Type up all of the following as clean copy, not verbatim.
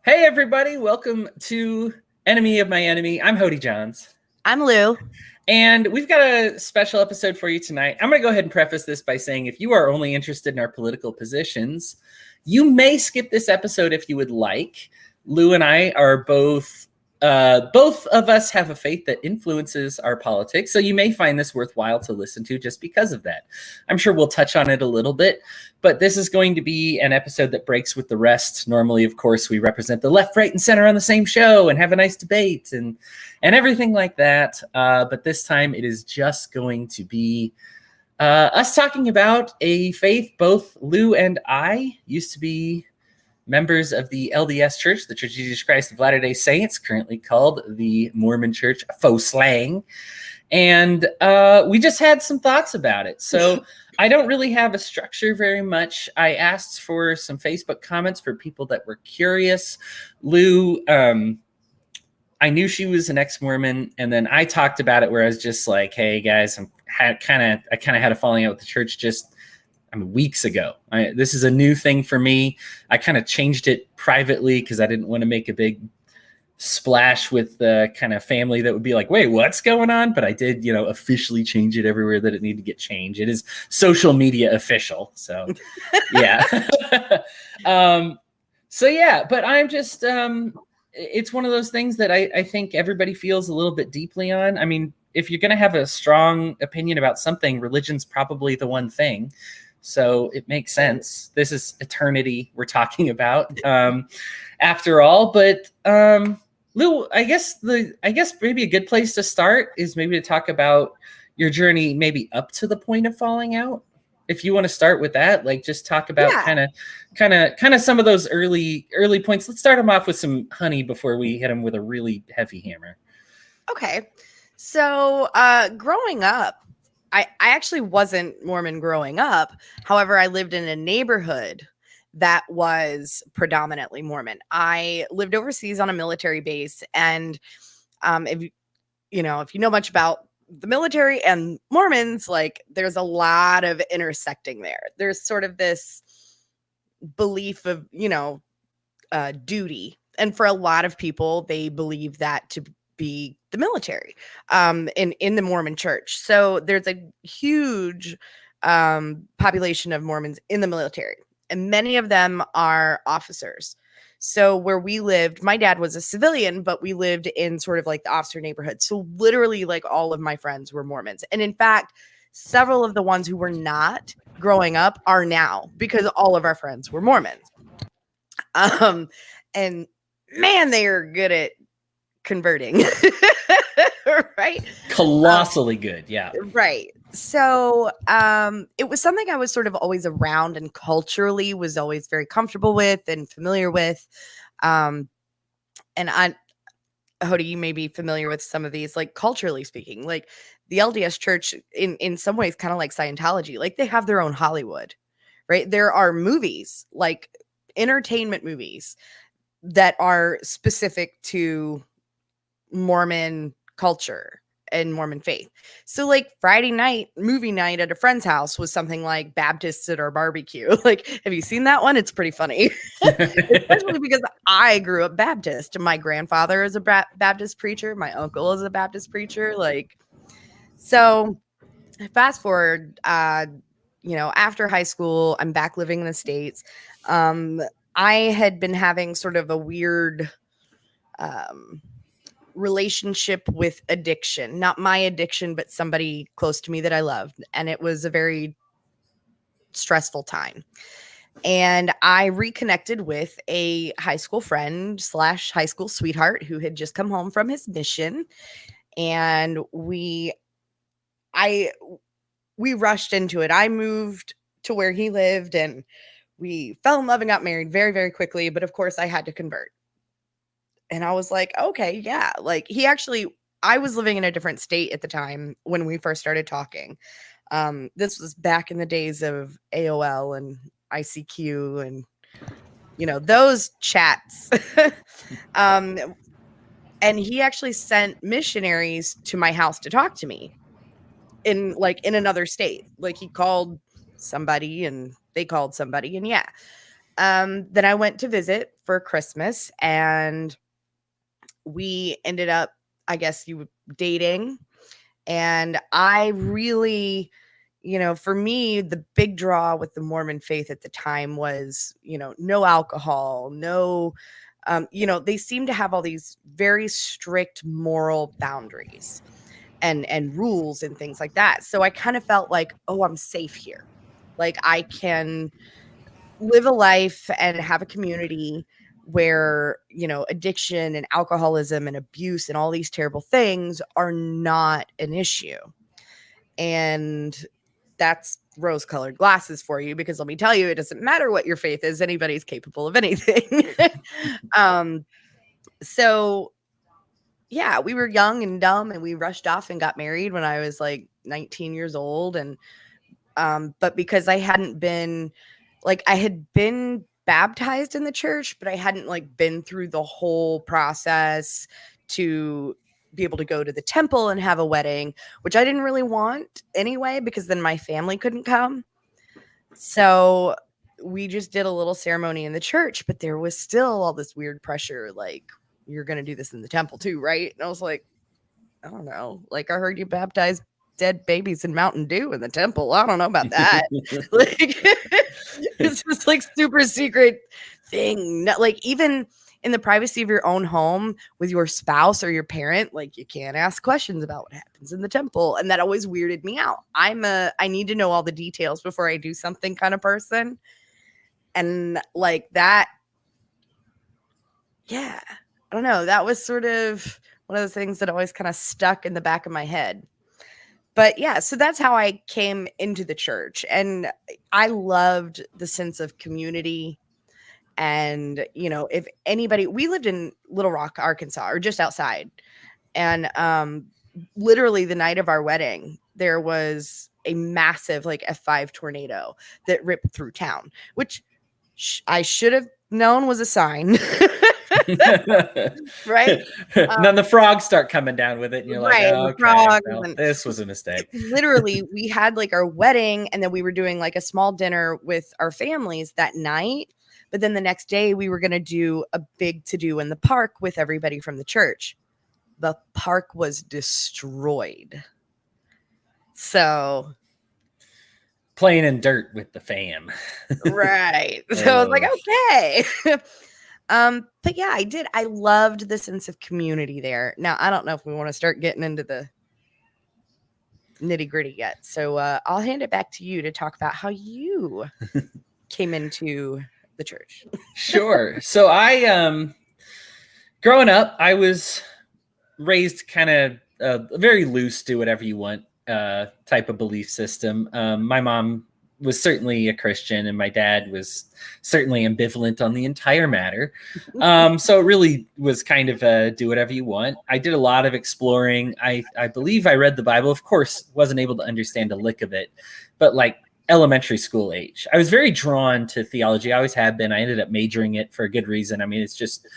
Hey, everybody. Welcome to Enemy of My Enemy. I'm Hodey Johns. I'm Lou. And we've got a special episode for you tonight. I'm going to go ahead and preface this by saying if you are only interested in our political positions, you may skip this episode if you would like. Lou and I are both of us have a faith that influences our politics, so you may find this worthwhile to listen to just because of that. I'm sure we'll touch on it a little bit, but this is going to be an episode that breaks with the rest. Normally, of course, we represent the left, right, and center on the same show and have a nice debate and everything like that. But this time it is just going to be us talking about a faith both Lou and I used to be members of the LDS Church, the Church of Jesus Christ of Latter-day Saints, currently called the Mormon Church, faux slang. And we just had some thoughts about it. So I don't really have a structure very much. I asked for some Facebook comments for people that were curious. Lou, I knew she was an ex-Mormon, and then I talked about it where I was just like, hey guys, I kind of had a falling out with the church weeks ago. This is a new thing for me. I kind of changed it privately because I didn't want to make a big splash with the kind of family that would be like, wait, what's going on? But I did, officially change it everywhere that it needed to get changed. It is social media official. So yeah. But I'm just, it's one of those things that I think everybody feels a little bit deeply on. I mean, if you're going to have a strong opinion about something, religion's probably the one thing. So it makes sense. This is eternity we're talking about, after all. But Lou, I guess maybe a good place to start is maybe to talk about your journey, maybe up to the point of falling out. If you want to start with that, like just talk about kind of some of those early points. Let's start them off with some honey before we hit them with a really heavy hammer. Okay, so growing up, I actually wasn't Mormon growing up. However, I lived in a neighborhood that was predominantly Mormon. I lived overseas on a military base, and if you know much about the military and Mormons, like there's a lot of intersecting there. There's sort of this belief of duty, and for a lot of people, they believe that to be the military in the Mormon church. So there's a huge population of Mormons in the military, and many of them are officers. So where we lived, my dad was a civilian, but we lived in sort of like the officer neighborhood. So literally like all of my friends were Mormons. And in fact, several of the ones who were not growing up are now, because all of our friends were Mormons. And man, they are good at converting. Right? Colossally good. Yeah. Right. So it was something I was sort of always around and culturally was always very comfortable with and familiar with. And Hodey, you may be familiar with some of these, like culturally speaking, like the LDS Church in some ways, kind of like Scientology, like they have their own Hollywood, right? There are movies, like entertainment movies that are specific to Mormon culture and Mormon faith. So like Friday night movie night at a friend's house was something like Baptists at our barbecue. Like, have you seen that one? It's pretty funny. Especially because I grew up Baptist. My grandfather is a Baptist preacher. My uncle is a Baptist preacher. Like, so fast forward, after high school, I'm back living in the States. I had been having sort of a weird relationship with addiction, not my addiction, but somebody close to me that I loved. And it was a very stressful time. And I reconnected with a high school friend / high school sweetheart who had just come home from his mission. And we rushed into it. I moved to where he lived and we fell in love and got married very, very quickly. But of course I had to convert. And I was like, okay, yeah. Like I was living in a different state at the time when we first started talking. This was back in the days of AOL and ICQ and, those chats. And he actually sent missionaries to my house to talk to me in another state. Like he called somebody and they called somebody. And yeah. Then I went to visit for Christmas, and we ended up, I guess, dating. And I really, for me, the big draw with the Mormon faith at the time was, no alcohol, no, they seem to have all these very strict moral boundaries and rules and things like that. So I kind of felt like, oh, I'm safe here. Like I can live a life and have a community where, addiction and alcoholism and abuse and all these terrible things are not an issue. And that's rose-colored glasses for you, because let me tell you, it doesn't matter what your faith is. Anybody's capable of anything. So yeah, we were young and dumb, and we rushed off and got married when I was like 19 years old. And but because I hadn't been, like, I had been baptized in the church, but I hadn't like been through the whole process to be able to go to the temple and have a wedding, which I didn't really want anyway, because then my family couldn't come. So we just did a little ceremony in the church, but there was still all this weird pressure, like, you're going to do this in the temple too, right? And I was like, I don't know. Like, I heard you baptize dead babies in Mountain Dew in the temple. I don't know about that. Like, it's just like super secret thing. Like, even in the privacy of your own home with your spouse or your parent, like, you can't ask questions about what happens in the temple. And that always weirded me out. I need to know all the details before I do something kind of person. And like that, yeah, I don't know. That was sort of one of those things that always kind of stuck in the back of my head. But yeah, so that's how I came into the church. And I loved the sense of community. And, if anybody, we lived in Little Rock, Arkansas, or just outside. And literally the night of our wedding, there was a massive like F5 tornado that ripped through town, which I should have known was a sign. Right? Then the frogs start coming down with it, and you're right, like, oh, okay, and this was a mistake. Literally, we had like our wedding, and then we were doing like a small dinner with our families that night. But then the next day, we were going to do a big to-do in the park with everybody from the church. The park was destroyed. So playing in dirt with the fam. Right. So I was like, okay. But yeah, I loved the sense of community there. Now, I don't know if we want to start getting into the nitty gritty yet. So I'll hand it back to you to talk about how you came into the church. Sure. So I, growing up, I was raised kind of very loose, do whatever you want type of belief system. My mom was certainly a Christian, and my dad was certainly ambivalent on the entire matter. So it really was kind of do whatever you want. I did a lot of exploring. I believe I read the Bible. Of course, wasn't able to understand a lick of it, but like elementary school age, I was very drawn to theology. I always have been. I ended up majoring it for a good reason. I mean, it's just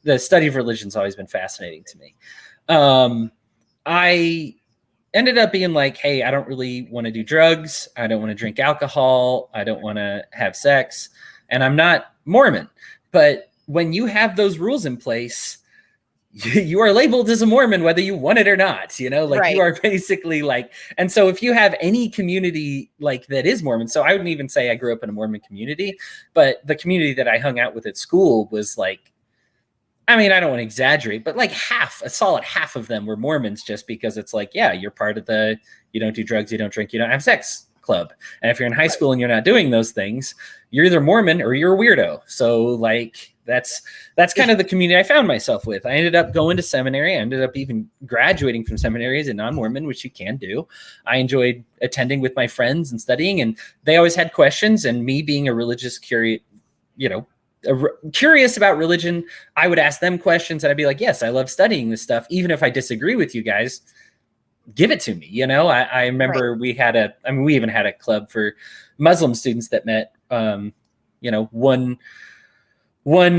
the study of religion's always been fascinating to me. I ended up being like, hey, I don't really want to do drugs. I don't want to drink alcohol. I don't want to have sex. And I'm not Mormon. But when you have those rules in place, you are labeled as a Mormon, whether you want it or not, like right. You are basically like, and so if you have any community like that is Mormon, so I wouldn't even say I grew up in a Mormon community, but the community that I hung out with at school was like, I mean, I don't want to exaggerate, but like a solid half of them were Mormons, just because it's like, yeah, you're part of the, you don't do drugs, you don't drink, you don't have sex club. And if you're in high school and you're not doing those things, you're either Mormon or you're a weirdo. So like, that's kind of the community I found myself with. I ended up going to seminary. I ended up even graduating from seminary as a non-Mormon, which you can do. I enjoyed attending with my friends and studying, and they always had questions, and me being a religious curious about religion, I would ask them questions, and I'd be like, yes, I love studying this stuff. Even if I disagree with you guys, give it to me. I remember right. We even had a club for Muslim students that met, one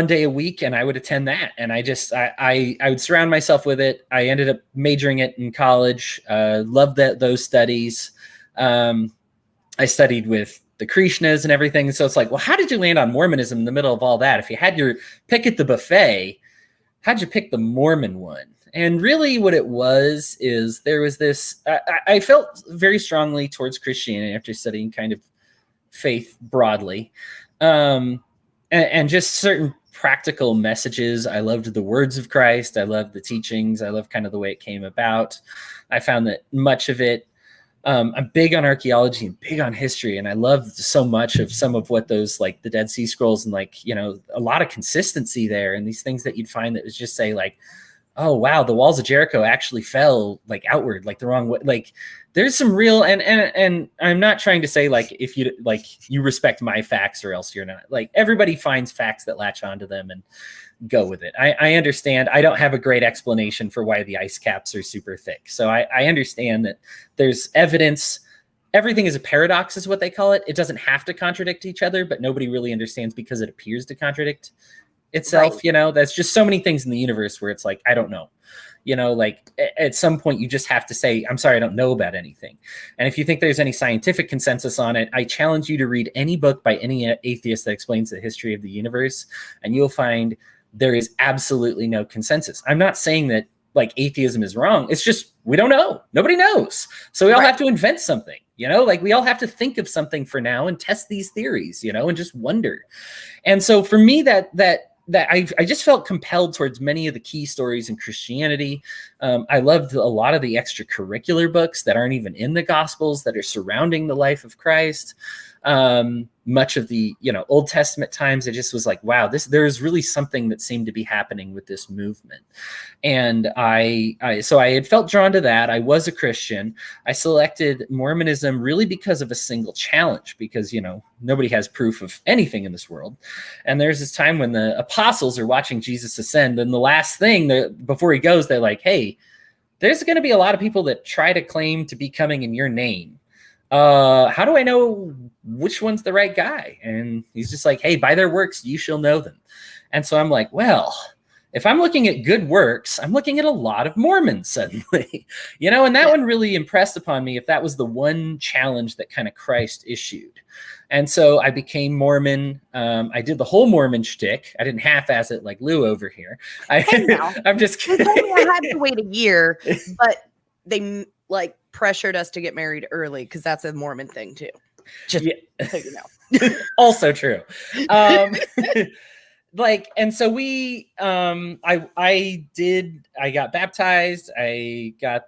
day a week, and I would attend that. And I would surround myself with it. I ended up majoring it in college. Loved those studies. I studied with the Krishnas and everything. So it's like, well, how did you land on Mormonism in the middle of all that? If you had your pick at the buffet, how'd you pick the Mormon one? And really what it was is there was this, I felt very strongly towards Christianity after studying kind of faith broadly. And just certain practical messages. I loved the words of Christ. I loved the teachings. I loved kind of the way it came about. I found that much of it, I'm big on archaeology and big on history. And I loved so much of some of what those, like the Dead Sea Scrolls and like, you know, a lot of consistency there and these things that you'd find that was just say like, oh, wow, the walls of Jericho actually fell like outward, like the wrong way. Like there's some real, and I'm not trying to say like, if you like, you respect my facts or else you're not. Like everybody finds facts that latch onto them and go with it. I understand. I don't have a great explanation for why the ice caps are super thick. So I understand that there's evidence. Everything is a paradox is what they call it. It doesn't have to contradict each other, but nobody really understands because it appears to contradict itself. Right. You know, that's just so many things in the universe where it's like, I don't know, you know, like at some point you just have to say, I'm sorry, I don't know about anything. And if you think there's any scientific consensus on it, I challenge you to read any book by any atheist that explains the history of the universe, and you'll find there is absolutely no consensus. I'm not saying that like atheism is wrong. It's just, we don't know. Nobody knows. So we all have to invent something, you know, like we all have to think of something for now and test these theories, you know, and just wonder. And so for me, that I just felt compelled towards many of the key stories in Christianity. I loved a lot of the extracurricular books that aren't even in the Gospels that are surrounding the life of Christ. Much of the, you know, Old Testament times, it just was like, wow, there's really something that seemed to be happening with this movement. And so I had felt drawn to that. I was a Christian. I selected Mormonism really because of a single challenge, because, you know, nobody has proof of anything in this world. And there's this time when the apostles are watching Jesus ascend. And the last thing before he goes, they're like, hey, there's going to be a lot of people that try to claim to be coming in your name. How do I know which one's the right guy? And he's just like, hey, by their works, you shall know them. And so I'm like, well, if I'm looking at good works, I'm looking at a lot of Mormons suddenly, you know, and that one really impressed upon me if that was the one challenge that kind of Christ issued. And so I became Mormon. I did the whole Mormon shtick. I didn't half-ass it like Lou over here. I'm just kidding. I had to wait a year, but they like pressured us to get married early because that's a Mormon thing too. Just so you know. Also true. Like, and so we, I got baptized. I got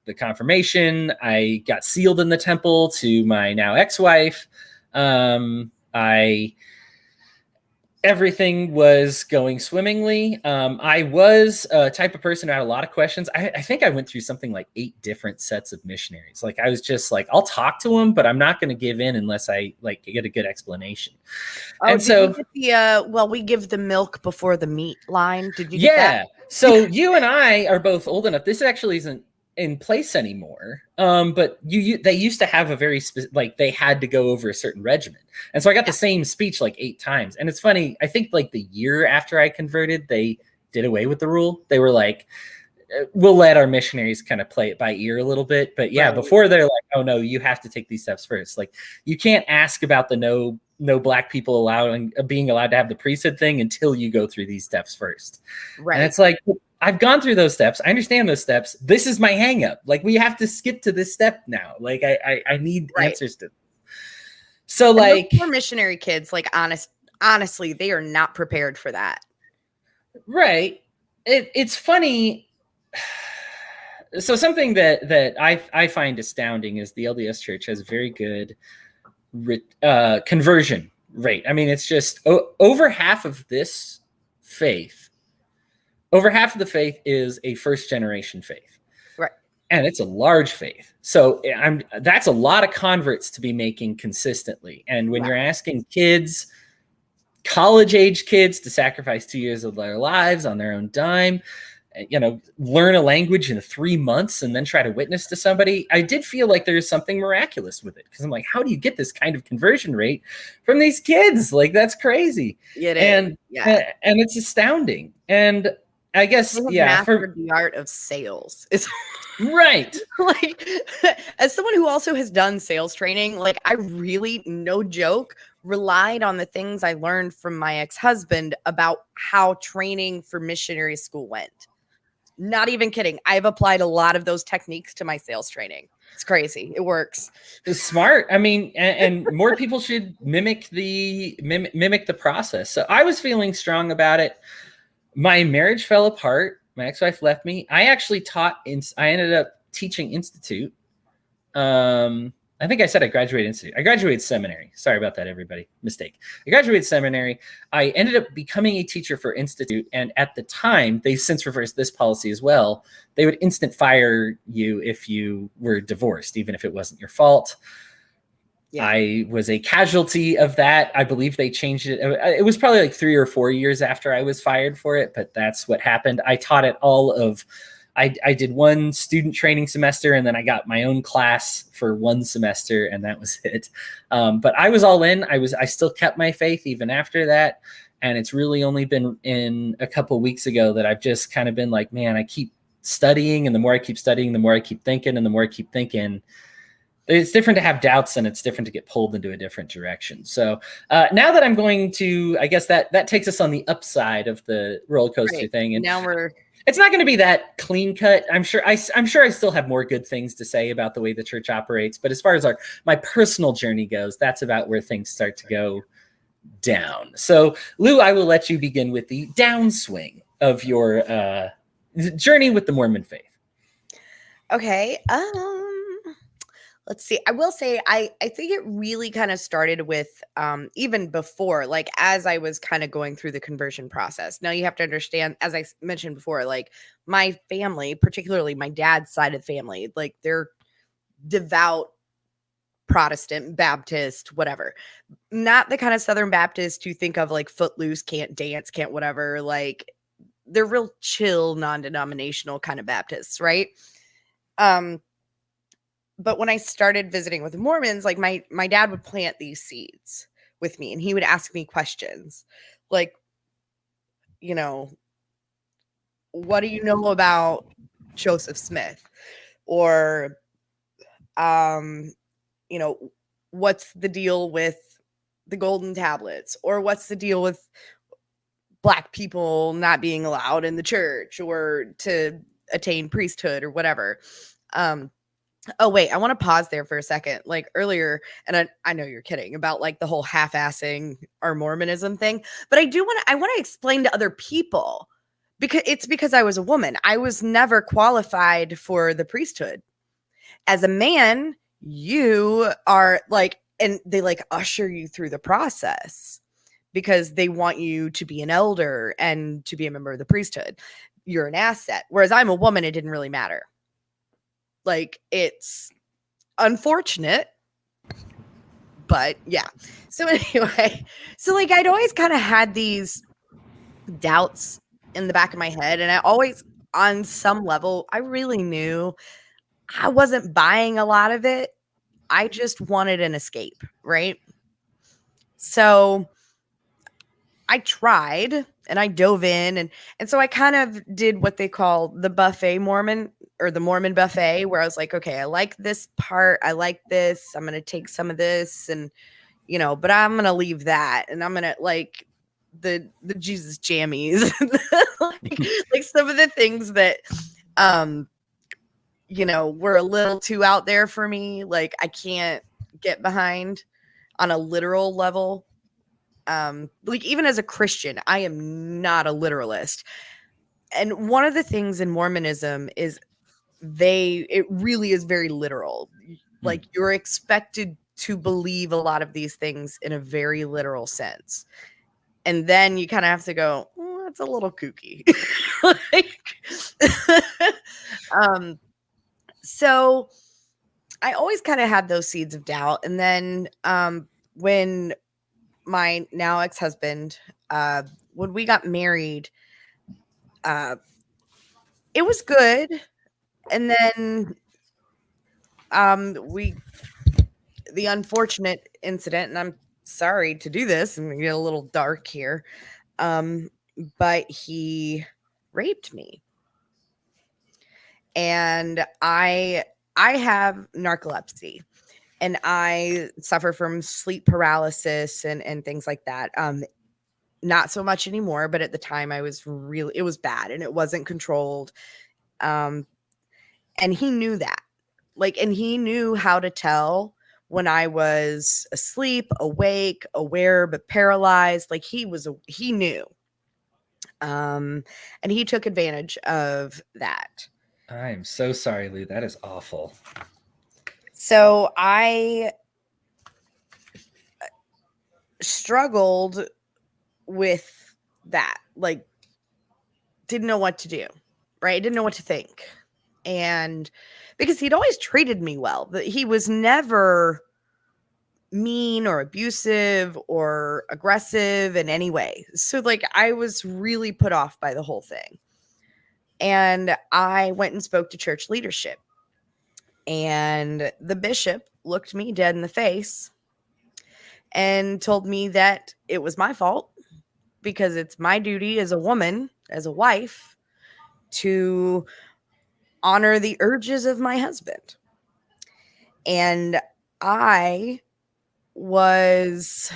the confirmation. I got sealed in the temple to my now ex-wife. Everything was going swimmingly. I was a type of person who had a lot of questions. I think I went through something like 8 different sets of missionaries. Like I was just like, I'll talk to them, but I'm not going to give in unless I like get a good explanation. And so, we give the milk before the meat line. Did you get that? So you and I are both old enough. This actually isn't in place anymore. But they used to have a very like they had to go over a certain regimen. And so I got the same speech like 8 times. And it's funny, I think like the year after I converted, they did away with the rule. They were like, we'll let our missionaries kind of play it by ear a little bit. But yeah, before they're like, oh no, you have to take these steps first. Like you can't ask about the no black people being allowed to have the priesthood thing until you go through these steps first. Right. And it's like, I've gone through those steps. I understand those steps. This is my hang up. Like we have to skip to this step now. Like I need answers to. So like poor missionary kids, like honestly, they are not prepared for that. Right. It's funny. So something that I find astounding is the LDS Church has a very good conversion rate. I mean, it's just over half of this faith. Over half of the faith is a first generation faith. Right. And it's a large faith. So that's a lot of converts to be making consistently. And when you're asking kids, college age kids, to sacrifice 2 years of their lives on their own dime, you know, learn a language in 3 months and then try to witness to somebody, I did feel like there's something miraculous with it. Because I'm like, how do you get this kind of conversion rate from these kids? Like, that's crazy. It is. And it's astounding. And I guess, They have yeah, mastered the art of sales. It's right. like, as someone who also has done sales training, like I really, no joke, relied on the things I learned from my ex-husband about how training for missionary school went. Not even kidding. I've applied a lot of those techniques to my sales training. It's crazy. It works. It's smart. I mean, and more people should mimic the process. So I was feeling strong about it. My marriage fell apart. My ex-wife left me. I actually I ended up teaching institute. I think I said I graduated institute. I graduated seminary. Sorry about that, everybody. Mistake. I graduated seminary. I ended up becoming a teacher for institute. And at the time, they've since reversed this policy as well. They would instant fire you if you were divorced, even if it wasn't your fault. Yeah. I was a casualty of that. I believe they changed it. It was probably like 3 or 4 years after I was fired for it, but that's what happened. I taught it all of, I did one student training semester, and then I got my own class for one semester, and that was it. But I was all in. I still kept my faith even after that. And it's really only been in a couple of weeks ago that I've just kind of been like, man, I keep studying, and the more I keep studying, the more I keep thinking, and the more I keep thinking, it's different to have doubts, and it's different to get pulled into a different direction. So now that I'm going to, I guess that takes us on the upside of the roller coaster thing. And now it's not going to be that clean cut. I'm sure I still have more good things to say about the way the church operates. But as far as my personal journey goes, that's about where things start to go down. So Lou, I will let you begin with the downswing of your journey with the Mormon faith. Okay. Let's see. I will say I think it really kind of started with even before, like as I was kind of going through the conversion process. Now you have to understand, as I mentioned before, like my family, particularly my dad's side of the family, like they're devout Protestant, Baptist, whatever. Not the kind of Southern Baptist you think of like footloose, can't dance, can't whatever. Like they're real chill, non-denominational kind of Baptists, right? But when I started visiting with Mormons, like my dad would plant these seeds with me, and he would ask me questions like, you know, what do you know about Joseph Smith? Or, you know, what's the deal with the golden tablets? Or what's the deal with Black people not being allowed in the church or to attain priesthood or whatever? Oh, wait, I want to pause there for a second. Like earlier, and I know you're kidding about like the whole half-assing our Mormonism thing, but I want to explain to other people because I was a woman. I was never qualified for the priesthood. As a man, you are like, and they like usher you through the process because they want you to be an elder and to be a member of the priesthood. You're an asset. Whereas I'm a woman, it didn't really matter. Like, it's unfortunate, but yeah. So anyway, so like I'd always kind of had these doubts in the back of my head, and I always, on some level, I really knew I wasn't buying a lot of it. I just wanted an escape, right? So I tried and I dove in, and so I kind of did what they call the buffet Mormon, or the Mormon buffet, where I was like, okay, I like this part, I like this, I'm gonna take some of this, and you know, but I'm gonna leave that, and I'm gonna like the Jesus jammies, like some of the things that you know, were a little too out there for me. Like I can't get behind on a literal level. Like even as a Christian, I am not a literalist. And one of the things in Mormonism is it really is very literal. Like you're expected to believe a lot of these things in a very literal sense. And then you kind of have to go, well, that's a little kooky. Like, so I always kind of had those seeds of doubt. And then when my now ex-husband, when we got married, it was good. And then the unfortunate incident, and I'm sorry to do this and get a little dark here, but he raped me. And I have narcolepsy, and I suffer from sleep paralysis and things like that. Not so much anymore, but at the time it was bad and it wasn't controlled. And he knew that. And he knew how to tell when I was asleep, awake, aware, but paralyzed. He knew. And he took advantage of that. I am so sorry, Lou. That is awful. So I struggled with that. Didn't know what to do, right? Didn't know what to think. And because he'd always treated me well, but he was never mean or abusive or aggressive in any way. So I was really put off by the whole thing. And I went and spoke to church leadership. And the bishop looked me dead in the face and told me that it was my fault because it's my duty as a woman, as a wife, to honor the urges of my husband. And I was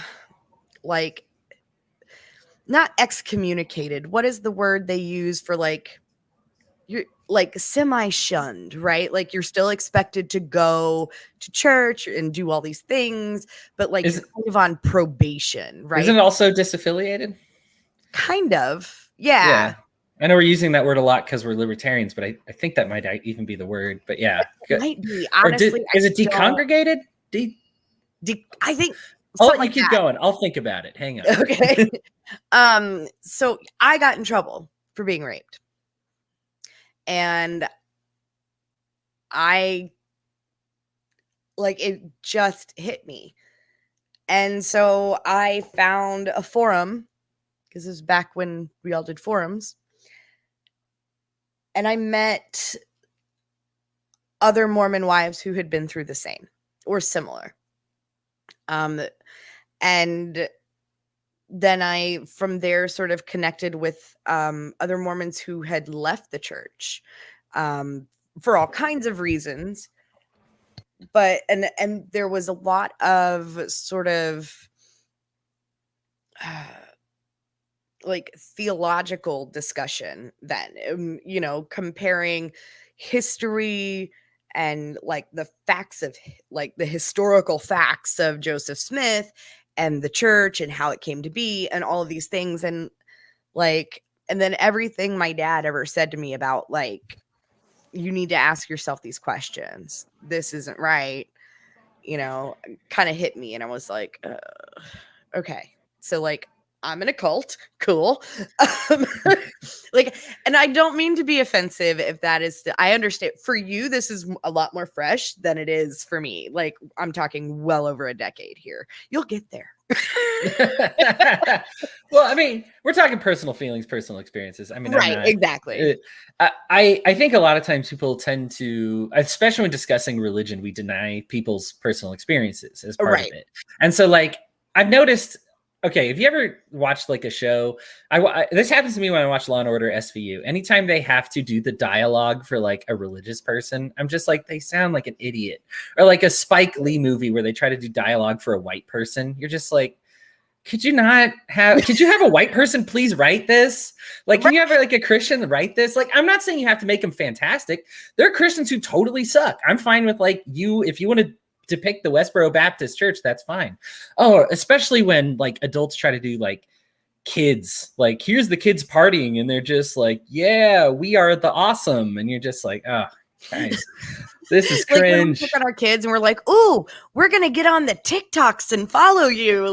not excommunicated. What is the word they use for you're semi-shunned, right? You're still expected to go to church and do all these things, but you're kind of on probation, right? Isn't it also disaffiliated? Kind of. Yeah. I know we're using that word a lot because we're libertarians, but I think that might even be the word. But yeah. It might be. Honestly, is it decongregated? I think. I'll let you keep going. I'll think about it. Hang on. Okay. So I got in trouble for being raped. And it just hit me. And so I found a forum, because this was back when we all did forums. And I met other Mormon wives who had been through the same or similar. And then I, from there, sort of connected with other Mormons who had left the church for all kinds of reasons. But, and there was a lot of sort of theological discussion then, comparing history and the facts of the historical facts of Joseph Smith and the church and how it came to be and all of these things. And and then everything my dad ever said to me about you need to ask yourself these questions. This isn't right. Kind of hit me. And I was like, okay. So I'm in a cult. Cool. And I don't mean to be offensive if that is, I understand for you, this is a lot more fresh than it is for me. I'm talking well over a decade here. You'll get there. Well, I mean, we're talking personal feelings, personal experiences. I mean, right. Exactly. I think a lot of times people tend to, especially when discussing religion, we deny people's personal experiences as part of it. And so I've noticed, okay, have you ever watched a show? This happens to me when I watch Law and Order SVU. Anytime they have to do the dialogue for a religious person, I'm just they sound like an idiot. Or a Spike Lee movie where they try to do dialogue for a white person. You're just could you have a white person please write this? Can you have a Christian write this? I'm not saying you have to make them fantastic. There are Christians who totally suck. I'm fine with you, if you want to depict the Westboro Baptist Church, that's fine. Oh, especially when adults try to do kids, here's the kids partying and they're just yeah, we are the awesome. And you're just oh, guys, this is cringe. We look at our kids and we're ooh, we're going to get on the TikToks and follow you.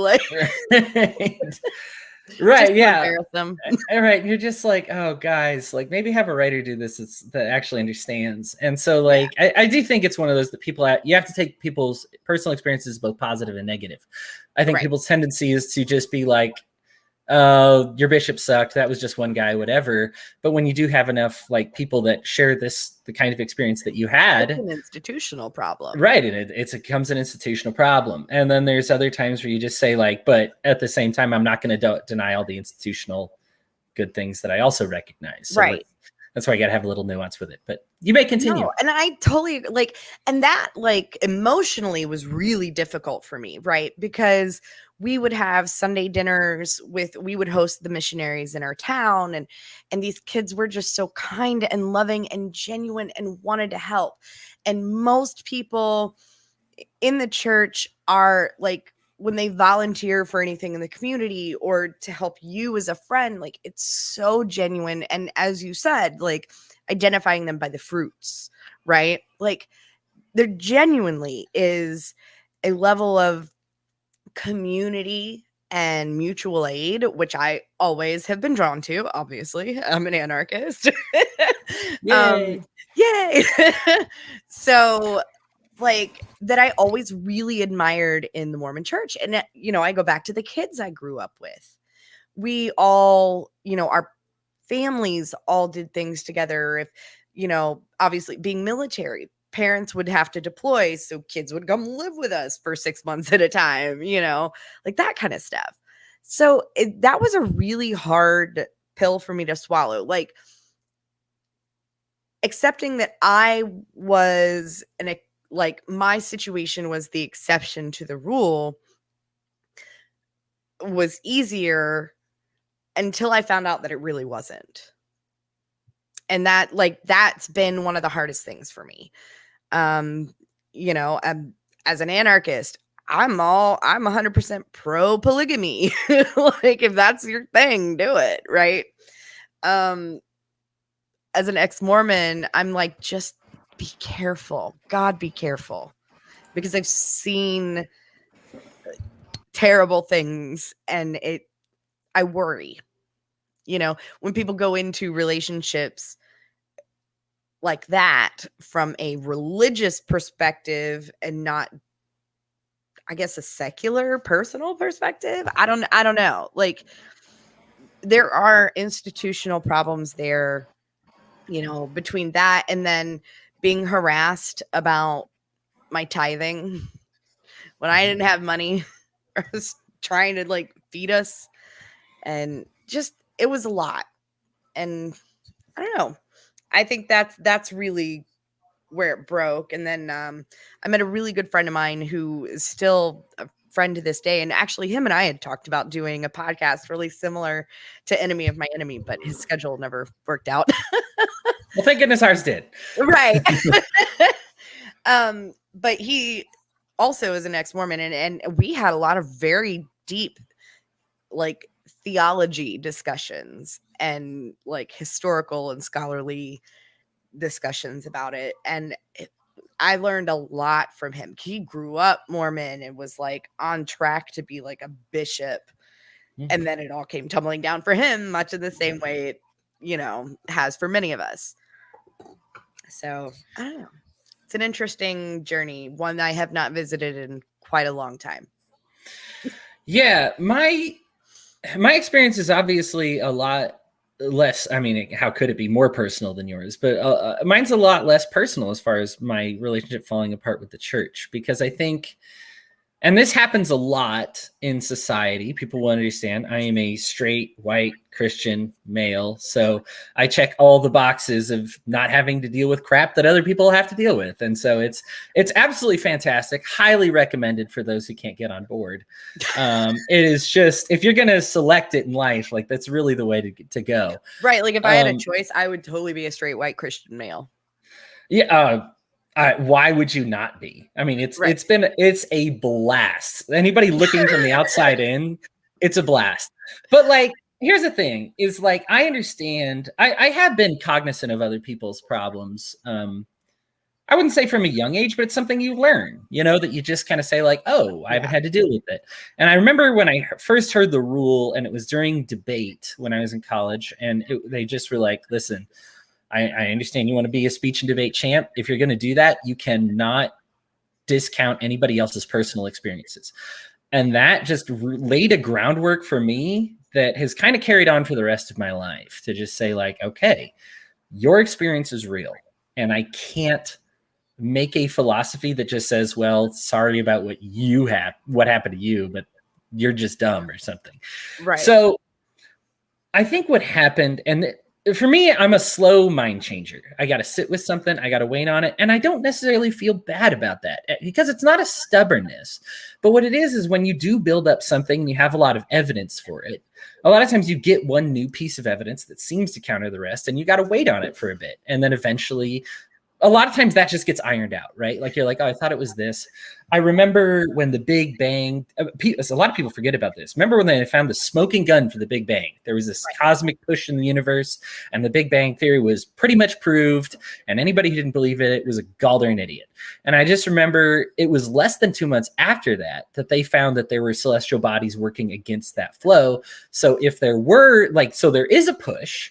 Right. Yeah. Them. All right. You're just oh, guys, maybe have a writer do this that actually understands. And so I do think it's one of those that you have to take people's personal experiences, both positive and negative. I think people's tendency is to just be your bishop sucked. That was just one guy, whatever. But when you do have enough people that share the kind of experience that you had, it's an institutional problem, right? And it becomes an institutional problem. And then there's other times where you just say but at the same time, I'm not going to deny all the institutional good things that I also recognize. So Right. that's why I got to have a little nuance with it. But you may continue. No, and I totally like, and that like emotionally was really difficult for me, right? Because we would have Sunday dinners we would host the missionaries in our town, and these kids were just so kind and loving and genuine and wanted to help. And most people in the church are like, when they volunteer for anything in the community or to help you as a friend, like it's so genuine. And as you said, like identifying them by the fruits, right? Like there genuinely is a level of community and mutual aid, which I always have been drawn to. Obviously, I'm an anarchist. Yay. Yay. So like that I always really admired in the Mormon church. And, you know, I go back to the kids I grew up with. We all, you know, our families all did things together. If, you know, obviously being military, parents would have to deploy. So kids would come live with us for 6 months at a time, you know, like that kind of stuff. So that was a really hard pill for me to swallow. Like accepting that I was like my situation was the exception to the rule was easier until I found out that it really wasn't. And that like that's been one of the hardest things for me. You know, as an anarchist, I'm 100% pro polygamy. Like if that's your thing, do it, right? As an ex-Mormon, I'm like, just be careful. God, be careful. Because I've seen terrible things and I worry. You know, when people go into relationships like that from a religious perspective and not, I guess, a secular personal perspective. I don't know. Like there are institutional problems there, you know, between that and then being harassed about my tithing when I didn't have money. I was trying to like feed us and just it was a lot. And I don't know. I think that's really where it broke. And then I met a really good friend of mine who is still a friend to this day. And actually him and I had talked about doing a podcast really similar to Enemy of My Enemy, but his schedule never worked out. Well, thank goodness ours did. Right. But he also is an ex-Mormon and we had a lot of very deep like theology discussions and like historical and scholarly discussions about it. And I learned a lot from him. He grew up Mormon and was like on track to be like a bishop. Mm-hmm. And then it all came tumbling down for him, much in the same way it, you know, has for many of us. So I don't know. It's an interesting journey, one I have not visited in quite a long time. Yeah, my experience is obviously a lot less. I mean, how could it be more personal than yours? But mine's a lot less personal as far as my relationship falling apart with the church, because I think, and this happens a lot in society, people will understand I am a straight, white, Christian male. So I check all the boxes of not having to deal with crap that other people have to deal with. And so it's absolutely fantastic. Highly recommended for those who can't get on board. It is just, if you're going to select it in life, like that's really the way to go. Right. Like if I had a choice, I would totally be a straight, white Christian male. Yeah. Why would you not be? I mean, it's a blast. Anybody looking from the outside in, it's a blast. But like, here's the thing: is like I understand. I have been cognizant of other people's problems. I wouldn't say from a young age, but it's something you learn. You know, that you just kind of say like, "Oh, I haven't had to deal with it." And I remember when I first heard the rule, and it was during debate when I was in college, and they just were like, "Listen. I understand you want to be a speech and debate champ. If you're going to do that, you cannot discount anybody else's personal experiences." And that just laid a groundwork for me that has kind of carried on for the rest of my life, to just say like, okay, your experience is real. And I can't make a philosophy that just says, well, sorry about what happened to you, but you're just dumb or something. Right. So I think what happened, and for me, I'm a slow mind changer. I got to sit with something, I got to wait on it, and I don't necessarily feel bad about that because it's not a stubbornness. But what it is when you do build up something and you have a lot of evidence for it, a lot of times you get one new piece of evidence that seems to counter the rest, and you got to wait on it for a bit. And then eventually, a lot of times that just gets ironed out, right? Like you're like, oh, I thought it was this. I remember when the Big Bang, a lot of people forget about this. Remember when they found the smoking gun for the Big Bang? There was this cosmic push in the universe, and the Big Bang theory was pretty much proved, and anybody who didn't believe it was a galldarn idiot. And I just remember it was less than 2 months after that they found that there were celestial bodies working against that flow. So if there were, there is a push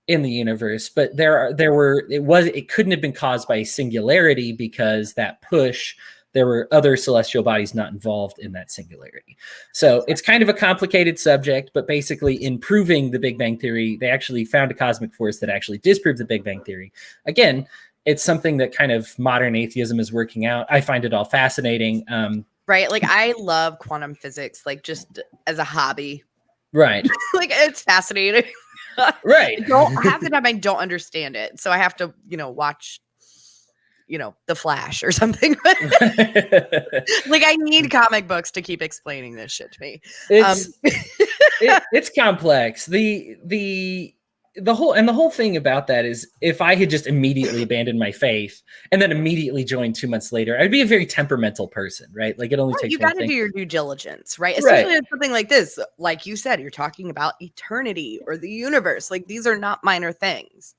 in the universe, but it couldn't have been caused by a singularity because that push, there were other celestial bodies not involved in that singularity. So it's kind of a complicated subject, but basically in proving the Big Bang Theory, they actually found a cosmic force that actually disproved the Big Bang Theory. Again, it's something that kind of modern atheism is working out. I find it all fascinating. Right. Like I love quantum physics, like just as a hobby. Right. Like it's fascinating. Right. Half the time I don't understand it. So I have to, watch, The Flash or something. Like I need comic books to keep explaining this shit to me. It's complex. The whole thing about that is if I had just immediately abandoned my faith and then immediately joined 2 months later, I'd be a very temperamental person, right? Like it only takes you one got to thing. do your due diligence, right? Especially with something like this. Like you said, you're talking about eternity or the universe. Like these are not minor things.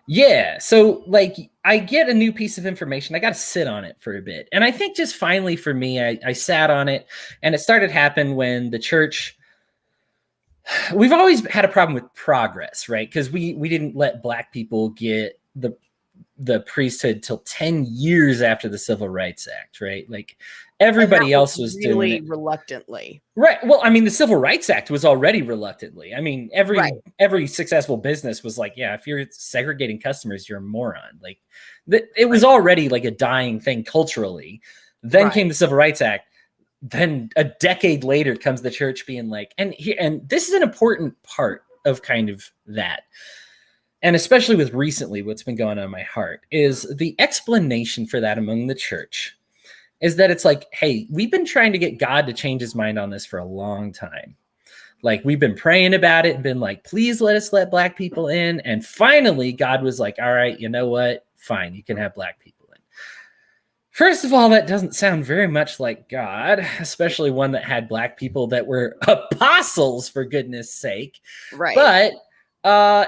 Yeah. So like I get a new piece of information. I got to sit on it for a bit. And I think just finally for me, I sat on it, and it started to happen when the church, we've always had a problem with progress, right? Because we didn't let Black people get the priesthood till 10 years after the Civil Rights Act, right? Like everybody else was really doing it reluctantly. Right. Well, I mean, the Civil Rights Act was already reluctantly. I mean, every successful business was like, yeah, if you're segregating customers, you're a moron. Like it was already like a dying thing culturally. Then came the Civil Rights Act. Then a decade later comes the church being like, and this is an important part of kind of that. And especially with recently, what's been going on in my heart is the explanation for that among the church is that it's like, hey, we've been trying to get God to change his mind on this for a long time. Like we've been praying about it and been like, please let us let Black people in. And finally, God was like, all right, you know what? Fine, you can have Black people in. First of all, that doesn't sound very much like God, especially one that had Black people that were apostles, for goodness sake. Right. But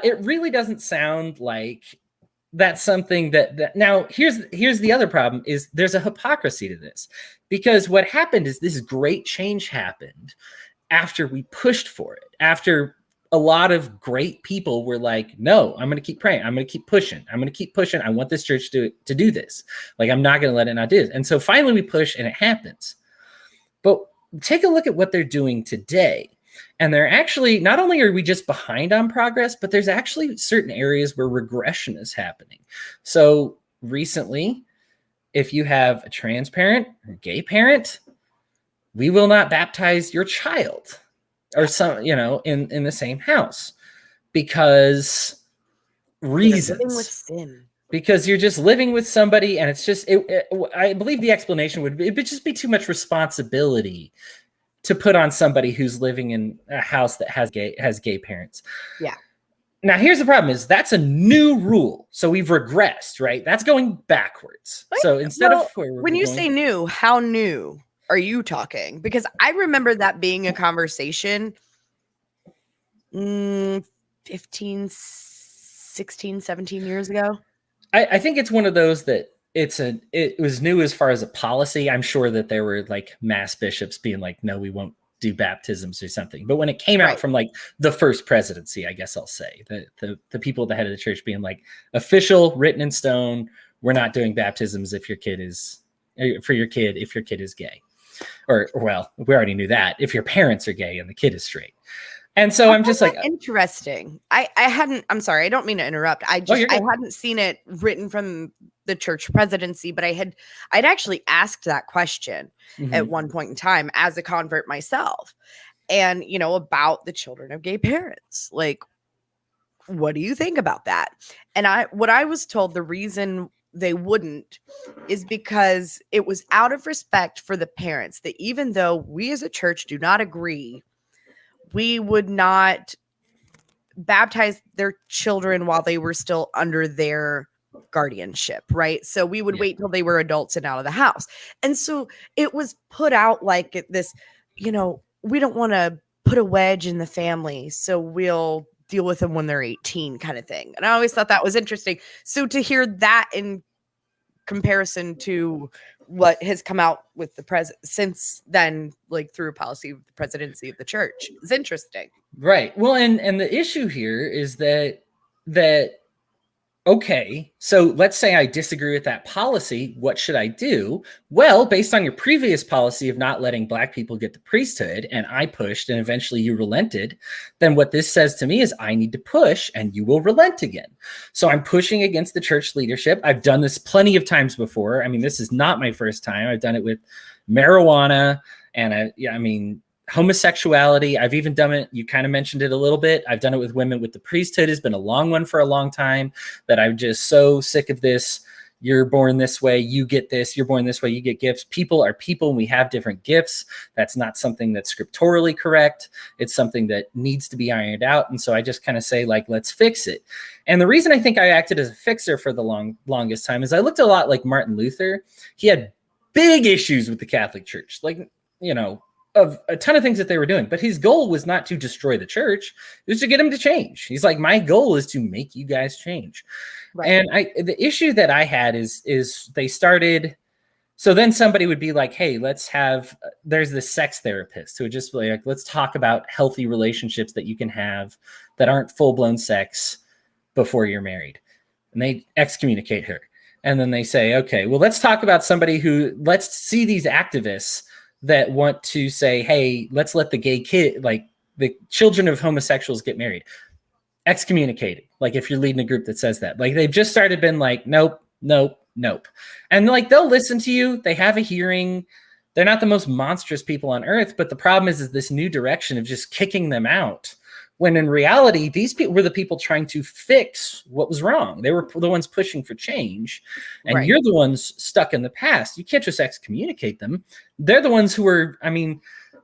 it really doesn't sound like that's something that now here's the other problem is there's a hypocrisy to this, because what happened is this great change happened after we pushed for it, after a lot of great people were like, no, I'm going to keep praying. I'm going to keep pushing. I want this church to do this. Like, I'm not going to let it not do this. And so finally we push and it happens. But take a look at what they're doing today. And they're actually, not only are we just behind on progress, but there's actually certain areas where regression is happening. So recently, if you have a trans parent or gay parent, we will not baptize your child or some, in the same house because reasons. Living with sin. Because you're just living with somebody, and it's just, I believe the explanation would just be too much responsibility to put on somebody who's living in a house that has gay parents. Yeah. Now, here's the problem is that's a new rule. So we've regressed, right? That's going backwards. What? So instead of forward. When you say new, how new are you talking? Because I remember that being a conversation 15, 16, 17 years ago. I think it's one of those that it was new as far as a policy. I'm sure that there were like mass bishops being like, no, we won't do baptisms or something. But when it came out from like the first presidency, I guess I'll say the people at the head of the church being like official, written in stone, we're not doing baptisms if your kid is gay, or well, we already knew that if your parents are gay and the kid is straight. And so I'm just like, interesting. I'm sorry, I don't mean to interrupt. I hadn't seen it written from the church presidency, but I'd actually asked that question at one point in time as a convert myself. and, you know, about the children of gay parents. Like, what do you think about that? And what I was told, the reason they wouldn't is because it was out of respect for the parents, that even though we as a church do not agree, we would not baptize their children while they were still under their guardianship, right? So we would wait till they were adults and out of the house. And so it was put out like this, you know, we don't want to put a wedge in the family, so we'll deal with them when they're 18 kind of thing. And I always thought that was interesting. So to hear that in comparison to what has come out with the president since then, like through policy of the presidency of the church, is interesting. Right. Well, and the issue here is that okay, so let's say I disagree with that policy. What should I do? Well, based on your previous policy of not letting Black people get the priesthood, and I pushed and eventually you relented, then what this says to me is I need to push and you will relent again. So I'm pushing against the church leadership. I've done this plenty of times before. I mean, this is not my first time. I've done it with marijuana and homosexuality. I've even done it. You kind of mentioned it a little bit. I've done it with women with the priesthood. Has been a long one for a long time, that I'm just so sick of this. You're born this way, you get this. You're born this way, you get gifts. People are people and we have different gifts. That's not something that's scripturally correct. It's something that needs to be ironed out. And so I just kind of say, like, let's fix it. And the reason I think I acted as a fixer for the longest time is I looked a lot like Martin Luther. He had big issues with the Catholic Church, like, you know, of a ton of things that they were doing, but his goal was not to destroy the church. It was to get him to change. He's like, my goal is to make you guys change. Right. And the issue that I had is they started. So then somebody would be like, hey, there's this sex therapist who would just be like, let's talk about healthy relationships that you can have that aren't full-blown sex before you're married. And they excommunicate her. And then they say, okay, well, let's talk about let's see these activists that want to say, hey, let's let the gay kid, like the children of homosexuals get married. Excommunicated. Like if you're leading a group that says that, like they've just started been like, nope. And like, they'll listen to you. They have a hearing. They're not the most monstrous people on earth, but the problem is this new direction of just kicking them out. When in reality, these people were the people trying to fix what was wrong. They were the ones pushing for change. And You're the ones stuck in the past. You can't just excommunicate them. They're the ones who are,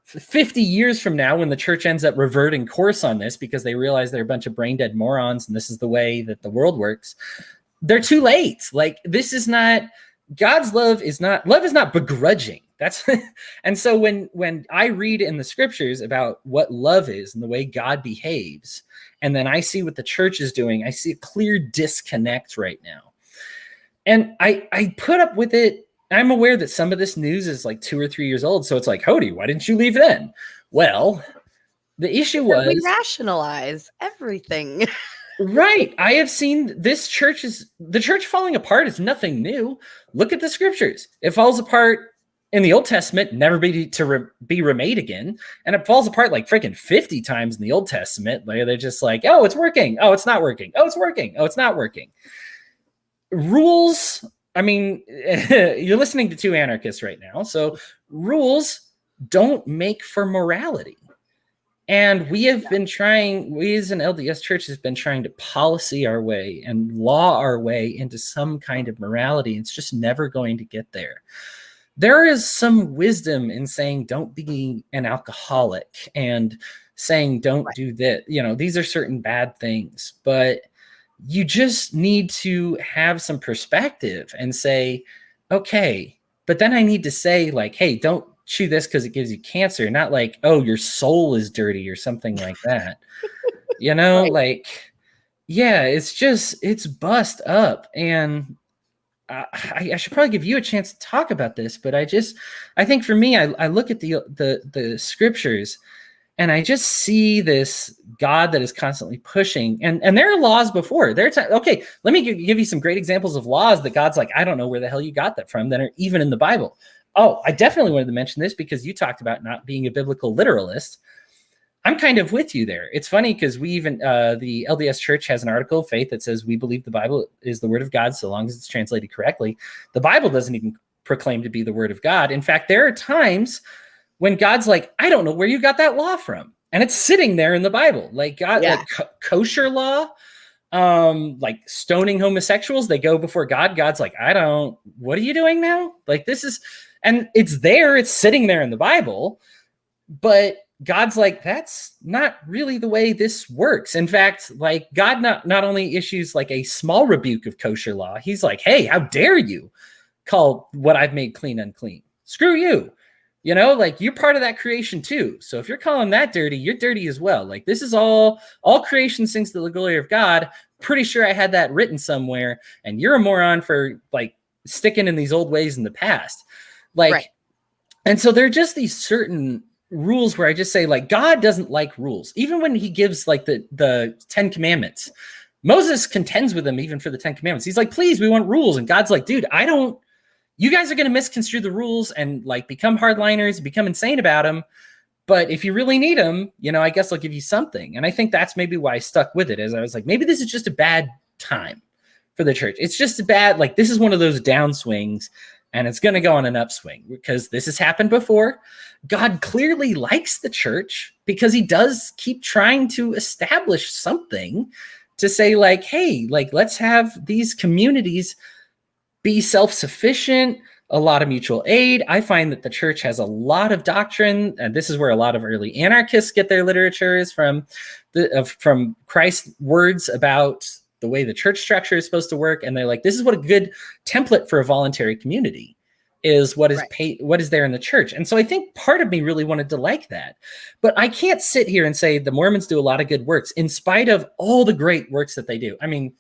50 years from now, when the church ends up reverting course on this because they realize they're a bunch of brain dead morons and this is the way that the world works, they're too late. Like, this is not, God's love is not begrudging. That's and so when I read in the scriptures about what love is and the way God behaves, and then I see what the church is doing, I see a clear disconnect right now. And I put up with it. I'm aware that some of this news is like 2 or 3 years old. So it's like, Hodey, why didn't you leave then? Well, the issue was we rationalize everything. Right. I have seen the church falling apart is nothing new. Look at the scriptures. It falls apart in the Old Testament, never be remade again. And it falls apart like freaking 50 times in the Old Testament. They're just like, oh, it's working. Oh, it's not working. Oh, it's working. Oh, it's not working. Rules. You're listening to two anarchists right now. So rules don't make for morality. And we as an LDS church has been trying to policy our way and law our way into some kind of morality. It's just never going to get there. There is some wisdom in saying don't be an alcoholic and saying don't do that. These are certain bad things, but you just need to have some perspective and say, okay, but then I need to say, like, hey, don't chew this because it gives you cancer, not like, oh, your soul is dirty or something like that. Right. Like, yeah, it's bust up. And I should probably give you a chance to talk about this, but I think for me, I look at the scriptures and I just see this God that is constantly pushing, and there are laws before. Okay, let me give you some great examples of laws that God's like, I don't know where the hell you got that from, that are even in the Bible. Oh, I definitely wanted to mention this because you talked about not being a biblical literalist. I'm kind of with you there. It's funny because we even, the LDS Church has an article of faith that says we believe the Bible is the word of God so long as it's translated correctly. The Bible doesn't even proclaim to be the word of God. In fact, there are times when God's like, I don't know where you got that law from. And it's sitting there in the Bible. Like God, like kosher law, like stoning homosexuals, they go before God. God's like, what are you doing now? Like this is, and it's there, it's sitting there in the Bible, but God's like, that's not really the way this works. In fact, like God not only issues like a small rebuke of kosher law, he's like, hey, how dare you call what I've made clean unclean? Screw you. You know, like you're part of that creation too. So if you're calling that dirty, you're dirty as well. Like this is all creation sings to the glory of God. Pretty sure I had that written somewhere, and you're a moron for like sticking in these old ways in the past. Like, right. And so there are just these certain rules where I just say like, God doesn't like rules. Even when he gives like the 10 commandments, Moses contends with him even for the 10 commandments. He's like, please, we want rules. And God's like, dude, you guys are going to misconstrue the rules and like become hardliners, become insane about them. But if you really need them, you know, I guess I'll give you something. And I think that's maybe why I stuck with it, as I was like, maybe this is just a bad time for the church. It's just a bad, like, this is one of those downswings, and it's going to go on an upswing because this has happened before. God clearly likes the church because he does keep trying to establish something to say like, hey, like, let's have these communities be self-sufficient, a lot of mutual aid. I find that the church has a lot of doctrine, and this is where a lot of early anarchists get their literature is from Christ's words about the way the church structure is supposed to work. And they're like, this is what a good template for a voluntary community is, what is paid, what is there in the church. And so I think part of me really wanted to like that, but I can't sit here and say the Mormons do a lot of good works in spite of all the great works that they do. I mean,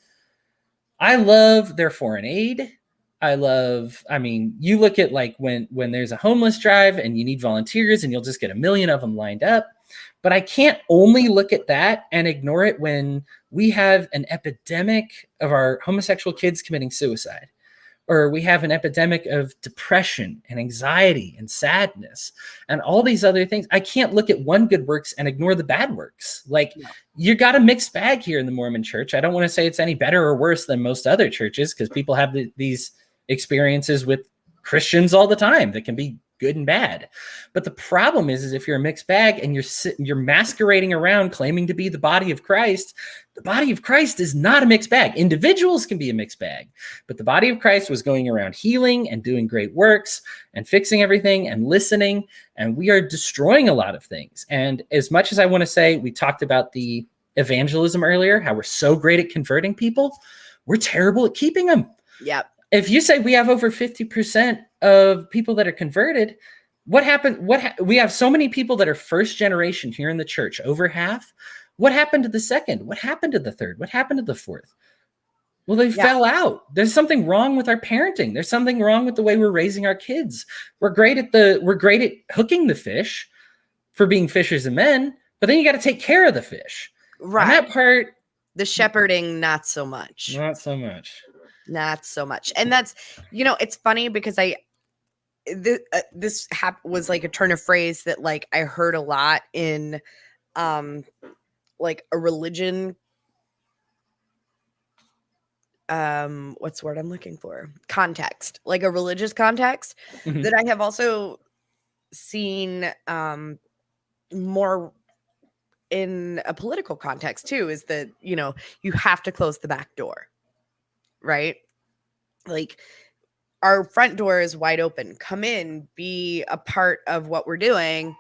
I love their foreign aid. I mean, you look at like when there's a homeless drive and you need volunteers and you'll just get a million of them lined up. But I can't only look at that and ignore it when we have an epidemic of our homosexual kids committing suicide, or we have an epidemic of depression and anxiety and sadness and all these other things. I can't look at one good works and ignore the bad works. Like, you got a mixed bag here in the Mormon church. I don't want to say it's any better or worse than most other churches, because people have these experiences with Christians all the time that can be good and bad. But the problem is if you're a mixed bag and you're masquerading around claiming to be the body of Christ, the body of Christ is not a mixed bag. Individuals can be a mixed bag, but the body of Christ was going around healing and doing great works and fixing everything and listening, and we are destroying a lot of things. And as much as I want to say, we talked about the evangelism earlier, how we're so great at converting people, we're terrible at keeping them. Yep. If you say we have over 50% of people that are converted, what happened? We have so many people that are first generation here in the church, over half. What happened to the second? What happened to the third? What happened to the fourth? Well, they fell out. There's something wrong with our parenting. There's something wrong with the way we're raising our kids. We're great at hooking the fish for being fishers of men, but then you got to take care of the fish. Right. And that part, the shepherding, not so much. Not so much. Not so much. And that's, it's funny because this was like a turn of phrase that like I heard a lot in like a religion, what's the word I'm looking for? Context, like a religious context, that I have also seen more in a political context too, is that, you have to close the back door. Right? Like, our front door is wide open. Come in, be a part of what we're doing,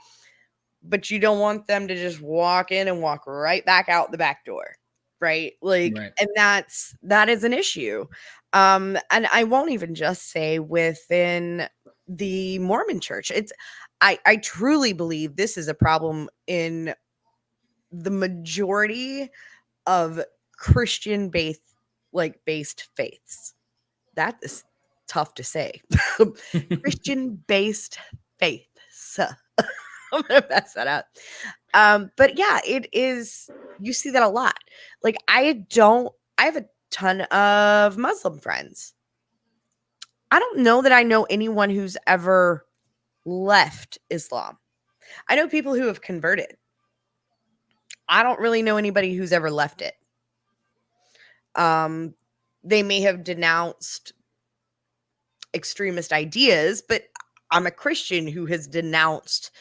but you don't want them to just walk in and walk right back out the back door. Right? Like, and that is an issue. And I won't even just say within the Mormon church. I truly believe this is a problem in the majority of Christian-based faiths. That is tough to say. Christian-based faiths. I'm gonna mess that up. But yeah, it is. You see that a lot. Like, I have a ton of Muslim friends. I don't know that I know anyone who's ever left Islam. I know people who have converted. I don't really know anybody who's ever left it. They may have denounced extremist ideas, but I'm a Christian who has denounced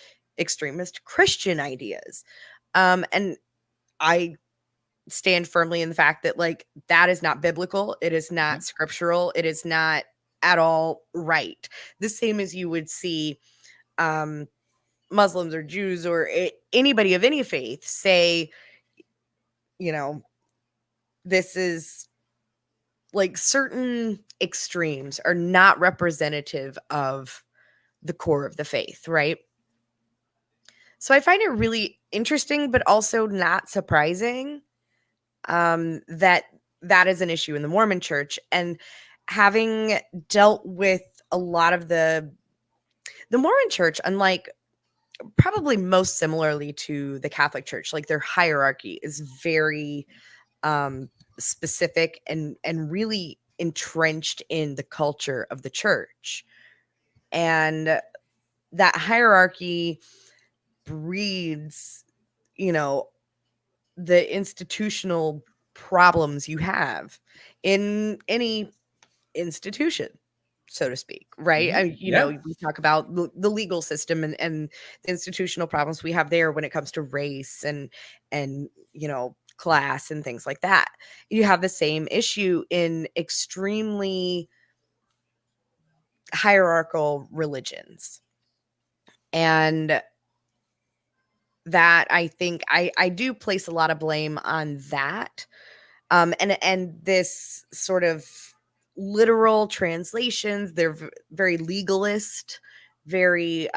extremist Christian ideas. And I stand firmly in the fact that like that is not biblical. It is not scriptural. It is not at all right. The same as you would see Muslims or Jews or anybody of any faith say, you know, this is like certain extremes are not representative of the core of the faith, right? So I find it really interesting, but also not surprising that that is an issue in the Mormon church. And having dealt with a lot of the Mormon church, unlike probably most similarly to the Catholic Church, like their hierarchy is very specific and really entrenched in the culture of the church. And that hierarchy breeds, you know, the institutional problems you have in any institution, so to speak, right? I mean, you know, we talk about the legal system and the institutional problems we have there when it comes to race and you know, class and things like that. You have the same issue in extremely hierarchical religions. And that I think I do place a lot of blame on that. And this sort of literal translations, they're very legalist, very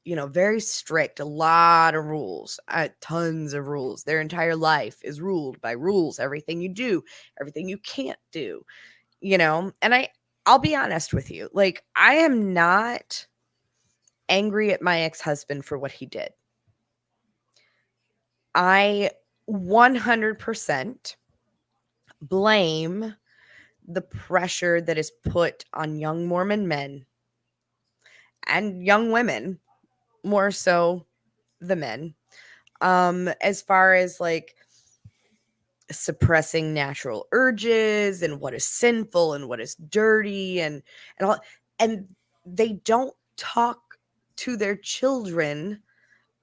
you know, very strict, a lot of rules, tons of rules. Their entire life is ruled by rules, everything you do, everything you can't do, you know. And I'll be honest with you, like I am not angry at my ex-husband for what he did. I 100% blame the pressure that is put on young Mormon men and young women, more so the men, as far as like suppressing natural urges and what is sinful and what is dirty and all. And they don't talk to their children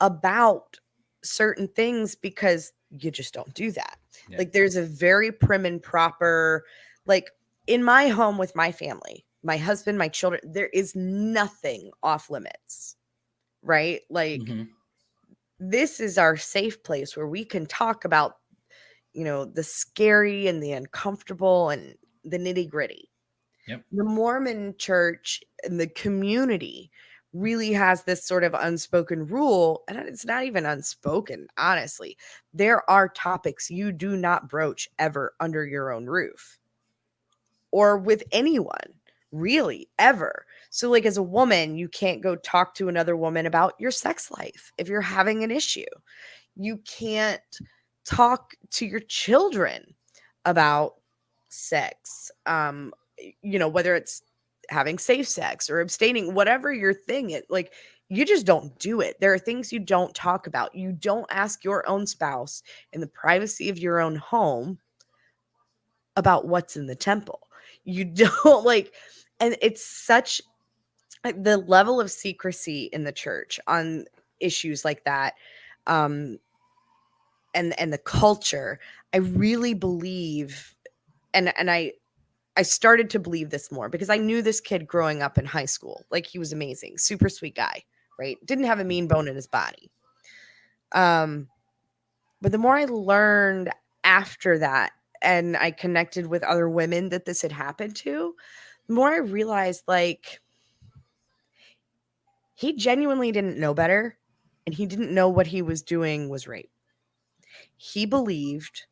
about certain things because you just don't do that. Yeah. Like there's a very prim and proper, like in my home with my family, my husband, my children, there is nothing off limits, right? Like this is our safe place where we can talk about, you know, the scary and the uncomfortable and the nitty gritty. Yep. The Mormon church and the community really has this sort of unspoken rule, and it's not even unspoken, honestly. There are topics you do not broach ever under your own roof or with anyone, really, ever. So like as a woman, you can't go talk to another woman about your sex life if you're having an issue. You can't talk to your children about sex, you know, whether it's having safe sex or abstaining, whatever your thing is, like you just don't do it. There are things you don't talk about. You don't ask your own spouse in the privacy of your own home about what's in the temple. You don't like, and it's such the level of secrecy in the church on issues like that. And the culture, I really believe, and I started to believe this more because I knew this kid growing up in high school. Like he was amazing, super sweet guy, right? Didn't have a mean bone in his body. But the more I learned after that, and I connected with other women that this had happened to, the more I realized like he genuinely didn't know better, and he didn't know what he was doing was rape. He believed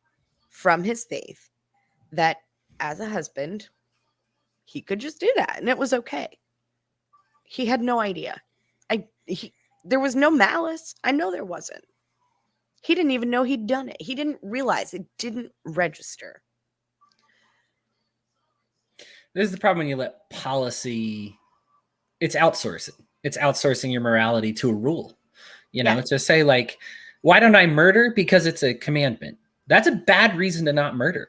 from his faith that as a husband, he could just do that and it was okay. He had no idea. There was no malice. I know there wasn't. He didn't even know he'd done it. He didn't realize it didn't register. This is the problem when you let policy, it's outsourcing. It's outsourcing your morality to a rule. You know, to say like, why don't I murder? Because it's a commandment. That's a bad reason to not murder.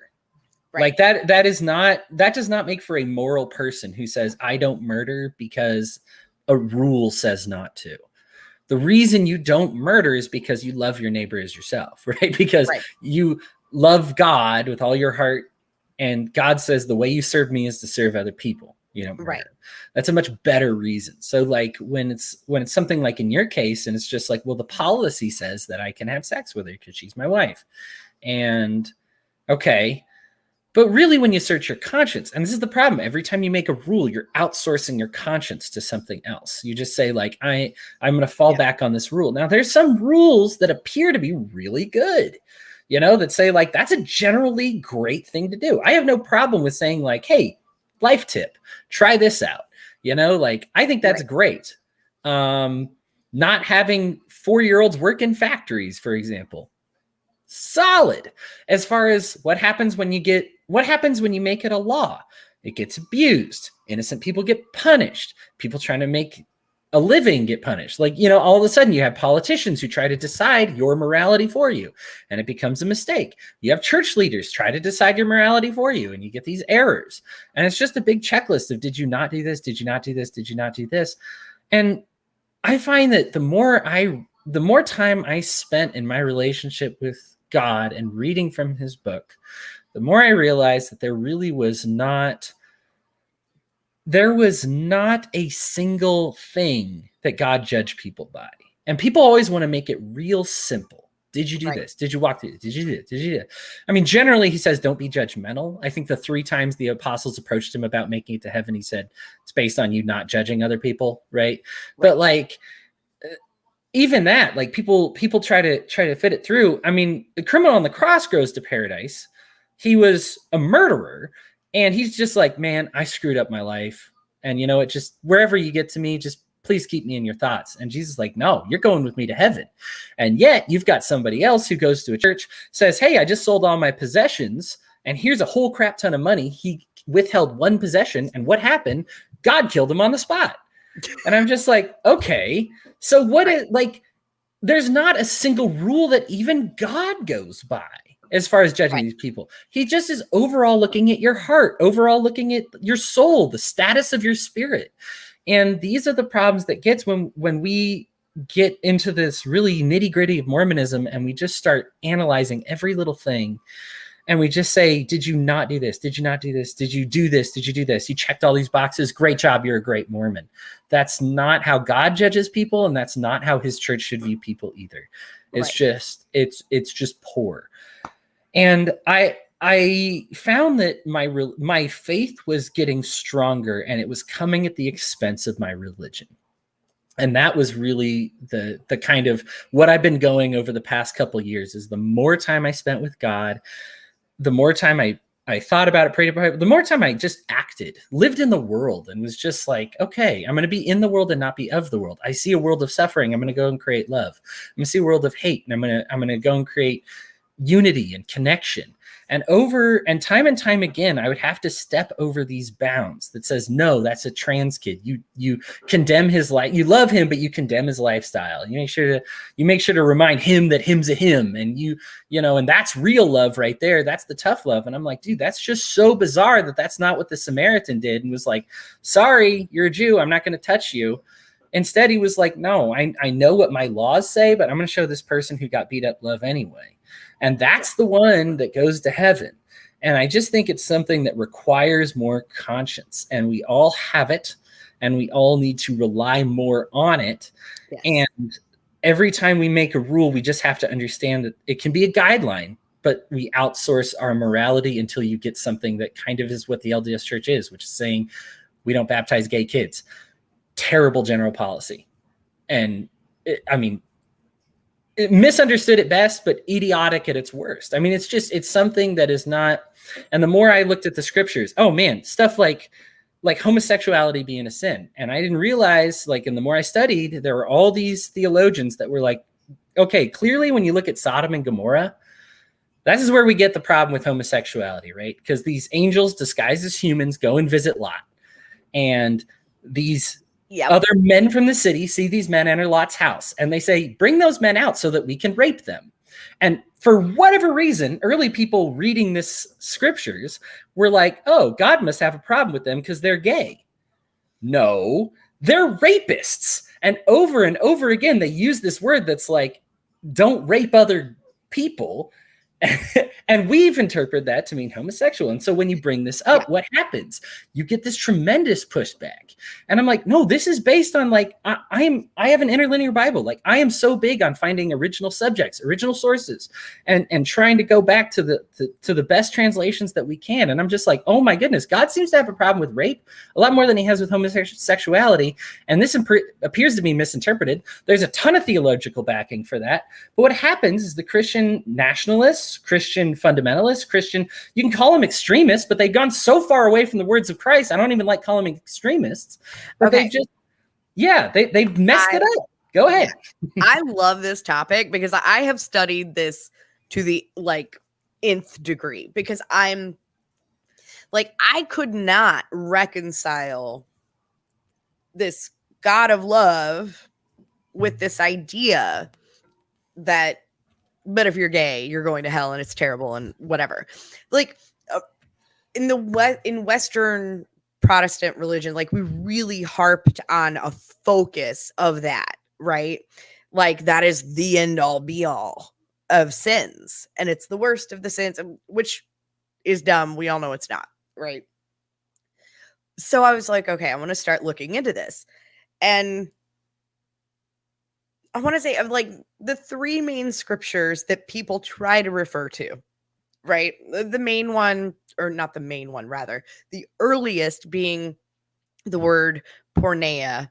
Right. Like that does not make for a moral person who says, I don't murder because a rule says not to. The reason you don't murder is because you love your neighbor as yourself, right? Because you love God with all your heart, and God says the way you serve me is to serve other people. You don't murder. Right. That's a much better reason. So like when it's something like in your case, and it's just like, well, the policy says that I can have sex with her because she's my wife. And okay. But really, when you search your conscience, and this is the problem, every time you make a rule, you're outsourcing your conscience to something else. You just say, like, I'm going to fall back on this rule. Now, there's some rules that appear to be really good, you know, that say, like, that's a generally great thing to do. I have no problem with saying, like, hey, life tip, try this out. You know, like, I think that's great. Not having 4-year-olds work in factories, for example. Solid. As far as what happens when you make it a law, it gets abused. Innocent people get punished. People trying to make a living get punished. Like, you know, all of a sudden you have politicians who try to decide your morality for you, and it becomes a mistake. You have church leaders try to decide your morality for you, and you get these errors. And it's just a big checklist of, did you not do this? Did you not do this? Did you not do this? And I find that the more time I spent in my relationship with God and reading from his book, the more I realized that there was not a single thing that God judged people by. And people always want to make it real simple. Did you do this? Did you walk through this? Did you do this? Did you do that? I mean, generally he says, don't be judgmental. I think the 3 times the apostles approached him about making it to heaven, he said, it's based on you not judging other people. Right. But like, even that, like people try to fit it through. I mean, the criminal on the cross goes to paradise. He was a murderer, and he's just like, man, I screwed up my life. And you know, it just, wherever you get to me, just please keep me in your thoughts. And Jesus is like, no, you're going with me to heaven. And yet you've got somebody else who goes to a church, says, hey, I just sold all my possessions, and here's a whole crap ton of money. He withheld 1 possession. And what happened? God killed him on the spot. And I'm just like, okay, so what is, like, there's not a single rule that even God goes by as far as judging these people. He just is overall looking at your heart, overall looking at your soul, the status of your spirit. And these are the problems that gets when we get into this really nitty gritty of Mormonism, and we just start analyzing every little thing. And we just say, did you not do this? Did you not do this? Did you do this? Did you do this? You checked all these boxes. Great job. You're a great Mormon. That's not how God judges people. And that's not how his church should view people either. It's just, it's just poor. And I found that my faith was getting stronger, and it was coming at the expense of my religion. And that was really the kind of what I've been going over the past couple of years, is the more time I spent with God, the more time I thought about it, prayed about it, the more time I just acted, lived in the world, and was just like, okay, I'm going to be in the world and not be of the world. I see a world of suffering. I'm going to go and create love. I'm going to see a world of hate, and I'm going to go and create unity and connection. And time and time again, I would have to step over these bounds that says, no, that's a trans kid. You condemn his life. You love him, but you condemn his lifestyle. You make sure to remind him that him's a him. And you know, and that's real love right there. That's the tough love. And I'm like, dude, that's just so bizarre that that's not what the Samaritan did, and was like, sorry, you're a Jew, I'm not going to touch you. Instead, he was like, no, I know what my laws say, but I'm going to show this person who got beat up love anyway. And that's the one that goes to heaven. And I just think it's something that requires more conscience, and we all have it, and we all need to rely more on it. Yes. And every time we make a rule, we just have to understand that it can be a guideline, but we outsource our morality until you get something that kind of is what the LDS Church is, which is saying we don't baptize gay kids. Terrible general policy. And it misunderstood at best, but idiotic at its worst. I mean, it's something that is not. And the more I looked at the scriptures, oh man, stuff like homosexuality being a sin. And I didn't realize, like, and the more I studied, there were all these theologians that were like, okay, clearly when you look at Sodom and Gomorrah, that is where we get the problem with homosexuality, right? Because these angels disguised as humans go and visit Lot. And these other men from the city see these men enter Lot's house, and they say, bring those men out so that we can rape them. And for whatever reason, early people reading this scriptures were like, oh, God must have a problem with them because they're gay. No, they're rapists. And over again, they use this word that's like, don't rape other people. And we've interpreted that to mean homosexual. And so when you bring this up, what happens? You get this tremendous pushback. And I'm like, no, this is based on like, I have an interlinear Bible. Like I am so big on finding original subjects, original sources, and trying to go back to the best translations that we can. And I'm just like, oh my goodness, God seems to have a problem with rape a lot more than he has with homosexuality. And this appears to be misinterpreted. There's a ton of theological backing for that. But what happens is the Christian nationalists, Christian fundamentalists, you can call them extremists, but they've gone so far away from the words of Christ. I don't even like calling them extremists. But they've just, they've messed it up. Go ahead. I love this topic because I have studied this to the like nth degree, because I'm like, I could not reconcile this God of love with this idea that, but if you're gay, you're going to hell and it's terrible and whatever. Like in Western Protestant religion, like we really harped on a focus of that, right? Like that is the end all be all of sins, and it's the worst of the sins, which is dumb. We all know it's not, right? So I was like, okay, I want to start looking into this. And I want to say of like the three main scriptures that people try to refer to, right? The main one, or not the main one, rather, the earliest being the word porneia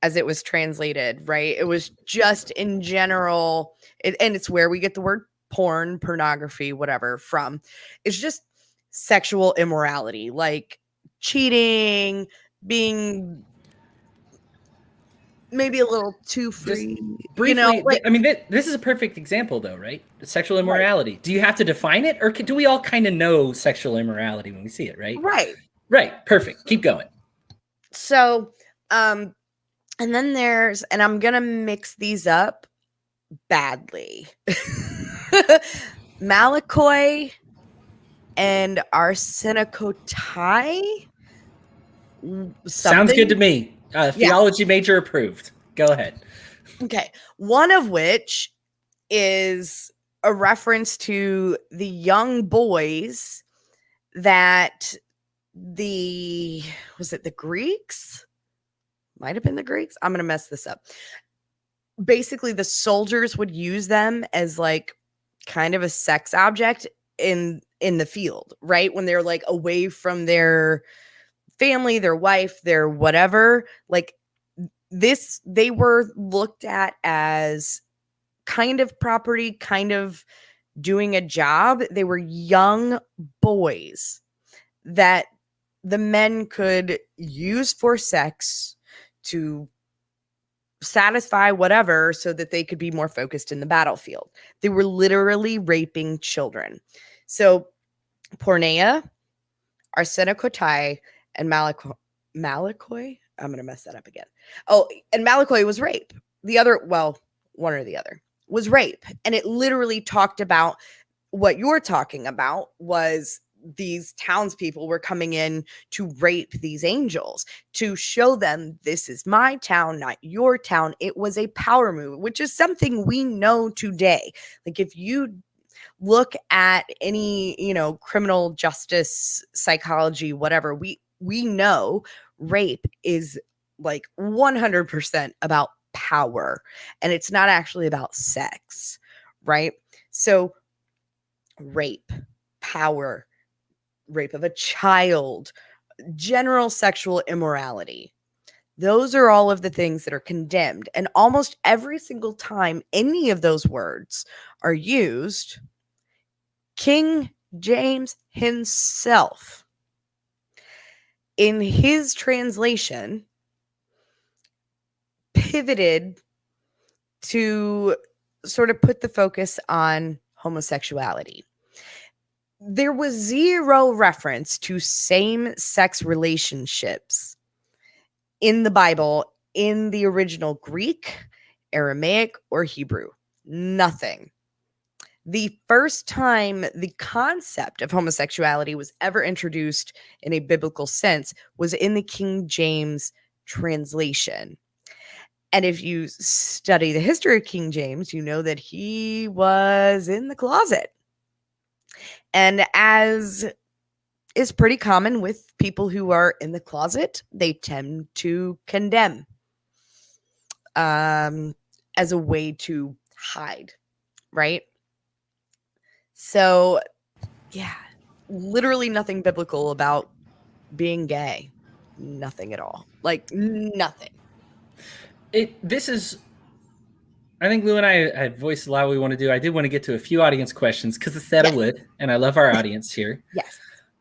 as it was translated, right? It was just in general, and it's where we get the word porn, pornography, whatever from. It's just sexual immorality, like cheating, being maybe a little too free. Briefly, you know, like, I mean, this is a perfect example, though, right? Sexual immorality. Right. Do you have to define it, or do we all kind of know sexual immorality when we see it, right? Right. Perfect. Keep going. So, and then there's, and I'm gonna mix these up badly. Malakoi and arsenicotai. Sounds good to me. Theology major approved. Go ahead. Okay. One of which is a reference to the young boys that was it the Greeks? Might have been the Greeks. I'm going to mess this up. Basically, the soldiers would use them as like kind of a sex object in the field, right? When they're like away from their family, their wife, their whatever, like this, they were looked at as kind of property, kind of doing a job. They were young boys that the men could use for sex to satisfy whatever so that they could be more focused in the battlefield. They were literally raping children. So porneia, arsenicotai, and malakoi. I'm going to mess that up again. Oh, and malakoi was rape. The other, well, one or the other was rape. And it literally talked about what you're talking about was these townspeople were coming in to rape these angels, to show them this is my town, not your town. It was a power move, which is something we know today. Like if you look at any, criminal justice, psychology, whatever, we know rape is like 100% about power, and it's not actually about sex, right? So rape, power, rape of a child, general sexual immorality. Those are all of the things that are condemned. And almost every single time any of those words are used, King James himself, in his translation, pivoted to sort of put the focus on homosexuality. There was zero reference to same-sex relationships in the Bible, in the original Greek, Aramaic, or Hebrew. Nothing. The first time the concept of homosexuality was ever introduced in a biblical sense was in the King James translation. And if you study the history of King James, you know that he was in the closet. And as is pretty common with people who are in the closet, they tend to condemn as a way to hide, right? So, yeah, literally nothing biblical about being gay. Nothing at all. Like, nothing. This is, I think Lou and I had voiced a lot we want to do. I did want to get to a few audience questions because I said I would, and I love our audience here. Yes.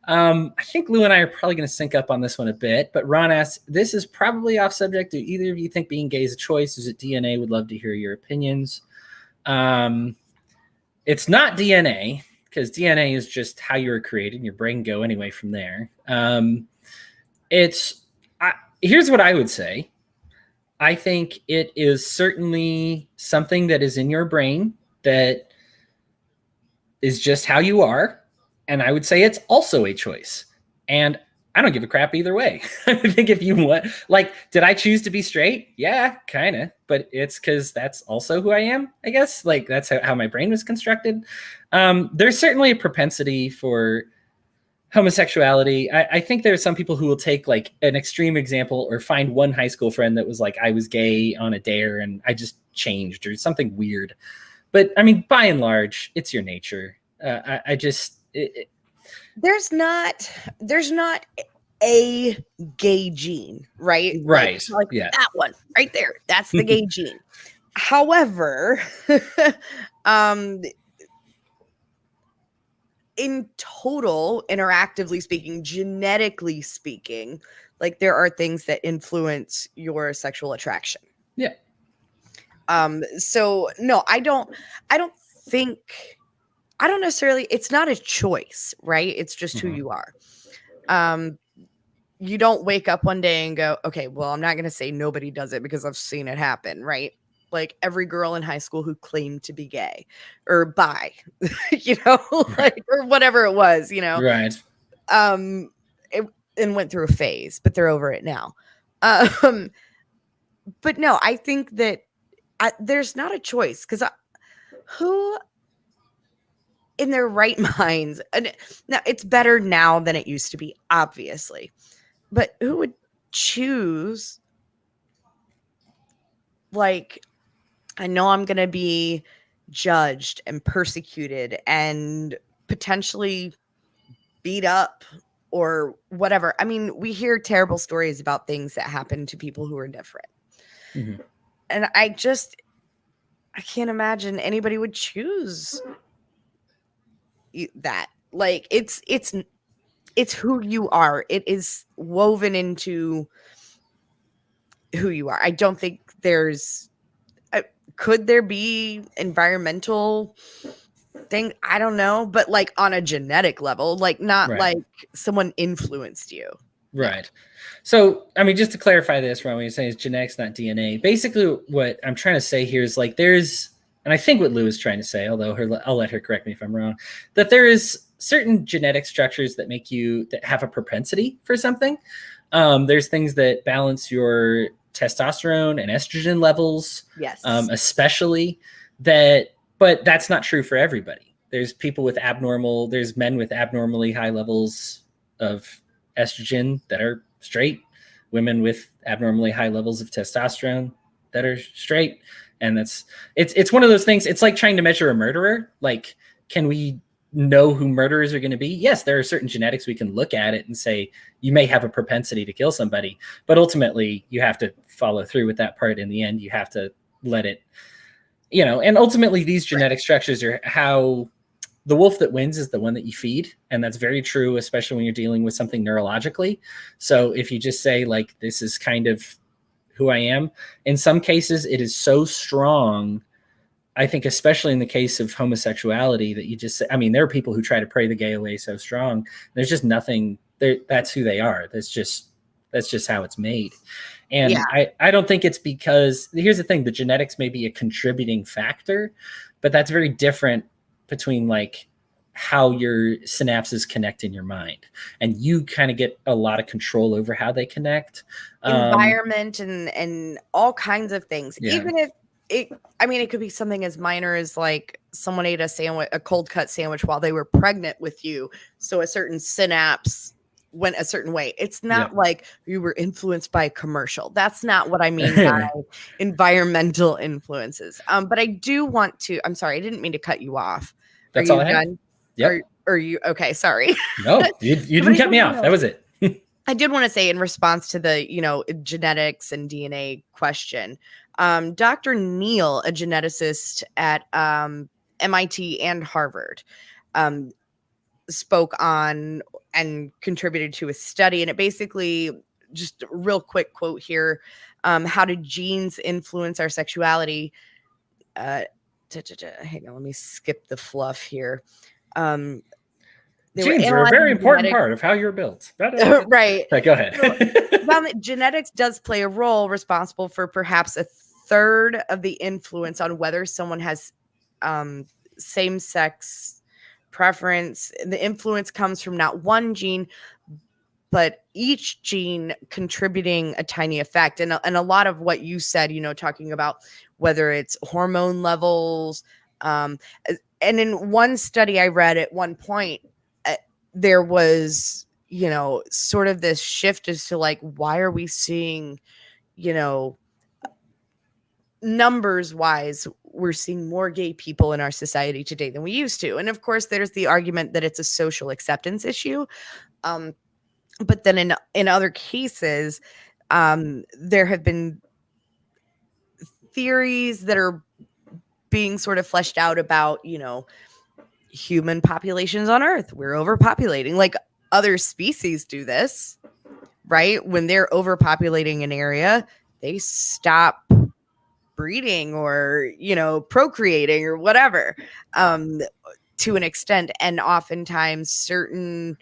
I think Lou and I are probably going to sync up on this one a bit, but Ron asks, this is probably off subject. Do either of you think being gay is a choice? Is it DNA? Would love to hear your opinions. It's not DNA, because DNA is just how you were created, and your brain go anyway from there. Here's what I would say. I think it is certainly something that is in your brain that is just how you are. And I would say it's also a choice. And I don't give a crap either way. I think if you want, like, did I choose to be straight? Yeah, kind of. But it's because that's also who I am, I guess. Like, that's how my brain was constructed. There's certainly a propensity for homosexuality. I think there are some people who will take like an extreme example or find one high school friend that was like, I was gay on a dare and I just changed or something weird. But I mean, by and large, it's your nature. There's not a gay gene, right? Right. Like yeah. That one right there. That's the gay gene. However, in total, interactively speaking, genetically speaking, like there are things that influence your sexual attraction. Yeah. So no, I don't necessarily, it's not a choice, right? It's just who you are. You don't wake up one day and go, okay, well, I'm not going to say nobody does it because I've seen it happen, right? Like every girl in high school who claimed to be gay or bi, like, or whatever it was, Right. And went through a phase, but they're over it now. But no, I think that there's not a choice, because who in their right minds, and now it's better now than it used to be, obviously, but who would choose, like, I know I'm going to be judged and persecuted and potentially beat up or whatever. I mean, we hear terrible stories about things that happen to people who are different. Mm-hmm. And I can't imagine anybody would choose that. Like, it's who you are. It is woven into who you are. I don't think could there be environmental thing? I don't know, but like on a genetic level, like not like someone influenced you. Right. So, I mean, just to clarify this, Ron, what you're saying is genetics, not DNA. Basically, what I'm trying to say here is like and I think what Lou is trying to say, although I'll let her correct me if I'm wrong, that there is certain genetic structures that that have a propensity for something. There's things that balance your testosterone and estrogen levels, yes, especially but that's not true for everybody. There's there's men with abnormally high levels of estrogen that are straight, women with abnormally high levels of testosterone that are straight. And it's one of those things. It's like trying to measure a murderer. Like, can we know who murderers are going to be? Yes, there are certain genetics we can look at it and say, you may have a propensity to kill somebody, but ultimately you have to follow through with that part. In the end, you have to let it, and ultimately these genetic structures are how the wolf that wins is the one that you feed. And that's very true, especially when you're dealing with something neurologically. So if you just say like, this is kind of who I am, in some cases it is so strong, I think, especially in the case of homosexuality, that you just say, I mean, there are people who try to pray the gay away so strong. There's just nothing there. That's who they are. That's just how it's made. And I don't think it's because, here's the thing, the genetics may be a contributing factor, but that's very different between like how your synapses connect in your mind, and you kind of get a lot of control over how they connect. Environment and all kinds of things. Yeah. Even if it could be something as minor as like someone ate a cold cut sandwich while they were pregnant with you, so a certain synapse went a certain way. It's not like you were influenced by a commercial. That's not what I mean by environmental influences. But I do want to. I'm sorry, I didn't mean to cut you off. That's Are all you I have. done? Yep. Are you okay? Sorry. No, you didn't cut me off. That was it. I did want to say in response to the, genetics and DNA question, Dr. Neal, a geneticist at MIT and Harvard, spoke on and contributed to a study. And it basically, just a real quick quote here, how do genes influence our sexuality? Hang on, let me skip the fluff here. Genes are a very important part of how you're built. Right. Go ahead. Genetics does play a role, responsible for perhaps a third of the influence on whether someone has same-sex preference. The influence comes from not one gene, but each gene contributing a tiny effect. And a lot of what you said, talking about whether it's hormone levels. And in one study I read at one point, there was, sort of this shift as to like, why are we seeing, numbers wise, we're seeing more gay people in our society today than we used to. And of course, there's the argument that it's a social acceptance issue. But then in other cases, there have been theories that are being sort of fleshed out about, human populations on Earth. We're overpopulating. Like other species do this, right? When they're overpopulating an area, they stop breeding or, procreating or whatever, to an extent. And oftentimes certain,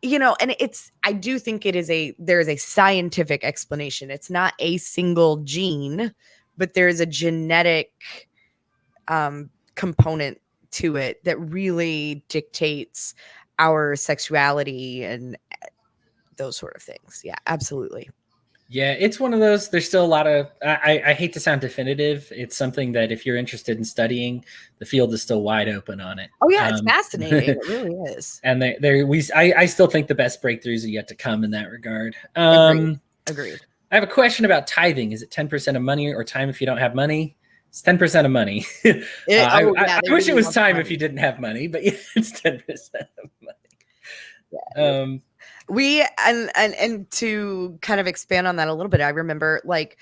and I do think there is a scientific explanation. It's not a single gene, but there's a genetic component to it that really dictates our sexuality and those sort of things. Yeah, absolutely. Yeah, it's one of those. There's still a lot of. I hate to sound definitive. It's something that if you're interested in studying, the field is still wide open on it. Oh yeah, it's fascinating. It really is. And I still think the best breakthroughs are yet to come in that regard. Agreed. I have a question about tithing. Is it 10% of money or time if you don't have money? It's 10% of money. I wish it was time if you didn't have money, but yeah, it's 10% of money. Yeah. And to kind of expand on that a little bit, I remember like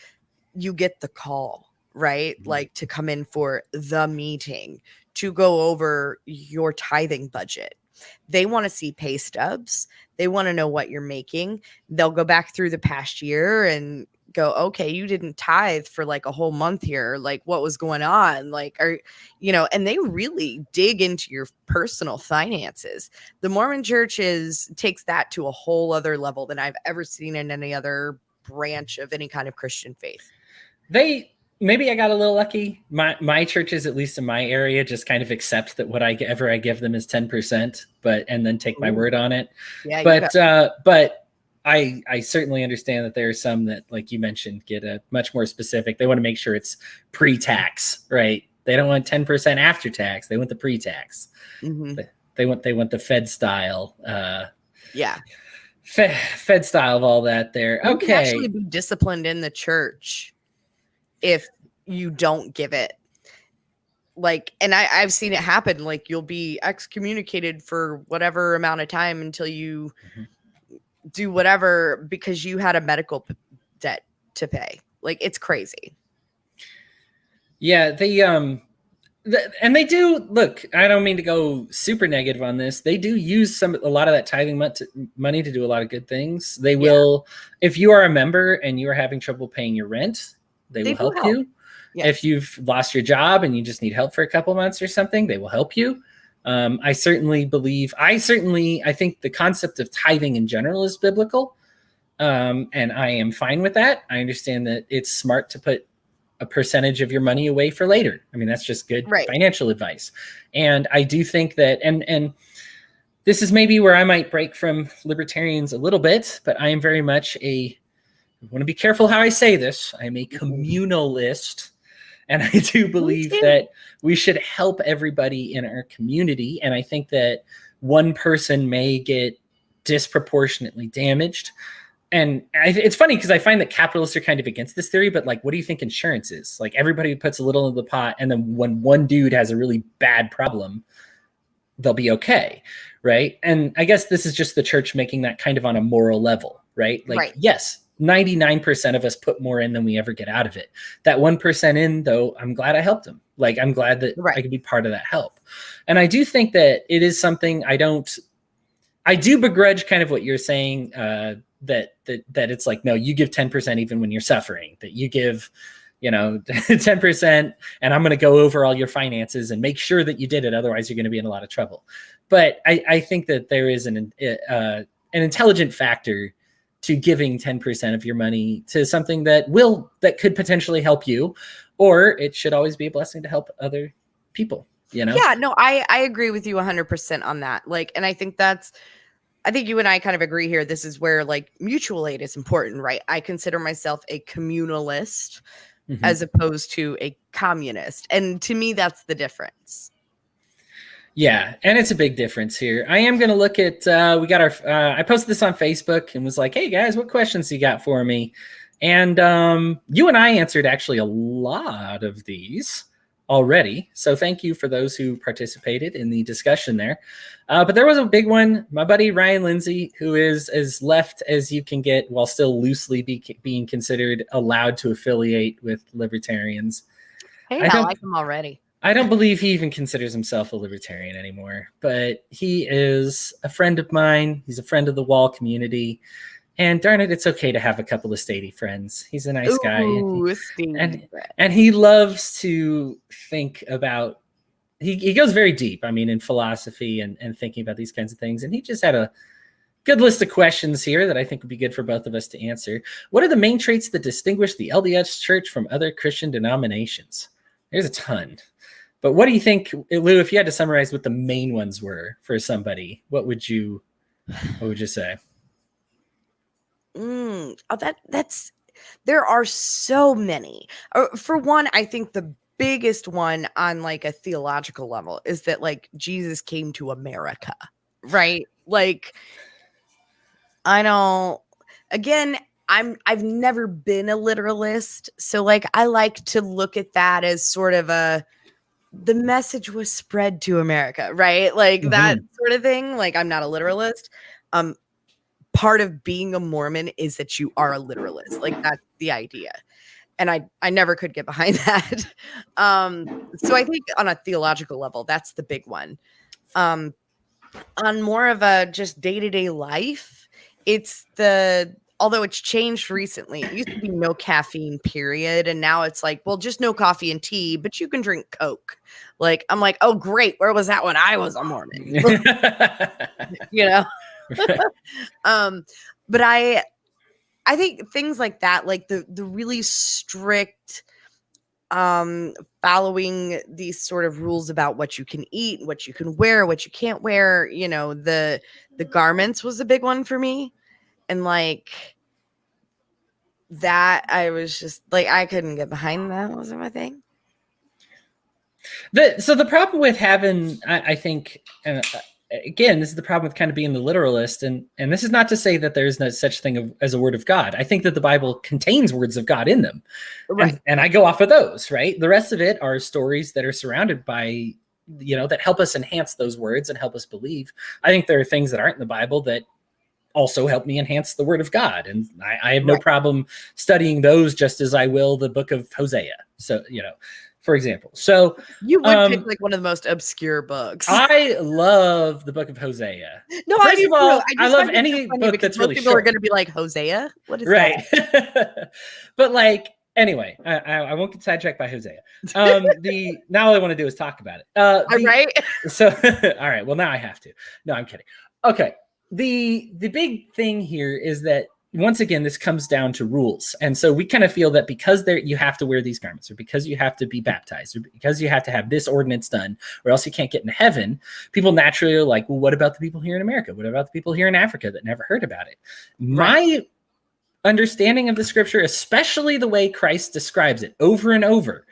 you get the call, right? Mm-hmm. Like to come in for the meeting to go over your tithing budget. They want to see pay stubs. They want to know what you're making. They'll go back through the past year and go, okay, you didn't tithe for like a whole month here. Like what was going on? Like, and they really dig into your personal finances. The Mormon church takes that to a whole other level than I've ever seen in any other branch of any kind of Christian faith. Maybe I got a little lucky. My churches, at least in my area, just kind of accept that whatever I give them is 10%, and then take my word on it. Yeah, but I certainly understand that there are some that, like you mentioned, get a much more specific. They want to make sure it's pre-tax, right? They don't want 10% after tax. They want the pre-tax. Mm-hmm. They want the Fed style. Fed style of all that there. You can actually be disciplined in the church if you don't give it. Like, and I've seen it happen. Like you'll be excommunicated for whatever amount of time until you do whatever because you had a medical debt to pay. Like it's crazy. Yeah, and they do look. I don't mean to go super negative on this. They do use a lot of that tithing money to do a lot of good things. They will, if you are a member and you are having trouble paying your rent, they will help you. Yes. If you've lost your job and you just need help for a couple months or something, they will help you. I think the concept of tithing in general is biblical. And I am fine with that. I understand that it's smart to put a percentage of your money away for later. I mean, that's just good financial advice. And I do think that, and this is maybe where I might break from libertarians a little bit, but I am very much I want to be careful how I say this. I'm a communalist, and I do believe that we should help everybody in our community. And I think that one person may get disproportionately damaged. And it's funny because I find that capitalists are kind of against this theory, but like, what do you think insurance is? Like, everybody puts a little in the pot, and then when one dude has a really bad problem, they'll be okay, right? And I guess this is just the church making that kind of on a moral level, right? Like, yes, 99% of us put more in than we ever get out of it. That 1% in, though, I'm glad I helped them. Like, I'm glad that I could be part of that help. And I do think that it is something I do begrudge kind of what you're saying, that it's like, no, you give 10% even when you're suffering, that you give, 10%, and I'm going to go over all your finances and make sure that you did it. Otherwise you're going to be in a lot of trouble. But I think that there is an intelligent factor to giving 10% of your money to something that could potentially help you, or it should always be a blessing to help other people, Yeah, no, I agree with you 100% on that. Like, and I think you and I kind of agree here. This is where like mutual aid is important, right? I consider myself a communalist as opposed to a communist. And to me, that's the difference. Yeah, and it's a big difference here. I am going to look at, we got I posted this on Facebook and was like, hey guys, what questions you got for me? And you and I answered actually a lot of these already. So thank you for those who participated in the discussion there. But there was a big one. My buddy Ryan Lindsay, who is as left as you can get while still loosely being considered allowed to affiliate with libertarians. Hey, I like him already. I don't believe he even considers himself a libertarian anymore, but he is a friend of mine. He's a friend of the Wall community. And darn it, it's okay to have a couple of statey friends. He's a nice guy. And he loves to think about, he goes very deep, I mean, in philosophy and thinking about these kinds of things. And he just had a good list of questions here that I think would be good for both of us to answer. What are the main traits that distinguish the LDS Church from other Christian denominations? There's a ton. But what do you think, Lou, if you had to summarize what the main ones were for somebody, what would you say? There are so many. For one, I think the biggest one on like a theological level is that like Jesus came to America, right? Like, I've never been a literalist, so like I like to look at that as sort of the message was spread to America, right? Like that sort of thing. Like, I'm not a literalist. Part of being a Mormon is that you are a literalist. Like, that's the idea. And I never could get behind that. So I think on a theological level, that's the big one. On more of a just day-to-day life, although it's changed recently, it used to be no caffeine, period. And now it's like, well, just no coffee and tea, but you can drink Coke. Like, I'm like, oh, great. Where was that when I was a Mormon? But I think things like that, like the really strict following these sort of rules about what you can eat, what you can wear, what you can't wear, the garments was a big one for me. And like that, I was just like, I couldn't get behind that. Wasn't my thing. So the problem with having, I think, again, this is the problem with kind of being the literalist. And this is not to say that there is no such thing as a word of God. I think that the Bible contains words of God in them. Right. And I go off of those, right? The rest of it are stories that are surrounded by, that help us enhance those words and help us believe. I think there are things that aren't in the Bible that also help me enhance the word of God. And I have no problem studying those just as I will the book of Hosea. So, for example. So you would pick like one of the most obscure books. I love the book of Hosea. No, First of all, I love any book that's really people short. Are going to be like, Hosea? What is right. that? But like, anyway, I won't get sidetracked by Hosea. Now all I want to do is talk about it. Right. So, all right. Well, now I have to. No, I'm kidding. Okay. The big thing here is that once again, this comes down to rules. And so we kind of feel that because you have to wear these garments, or because you have to be baptized, or because you have to have this ordinance done, or else you can't get into heaven, people naturally are like, well, what about the people here in America? What about the people here in Africa that never heard about it? My understanding of the scripture, especially the way Christ describes it over and over,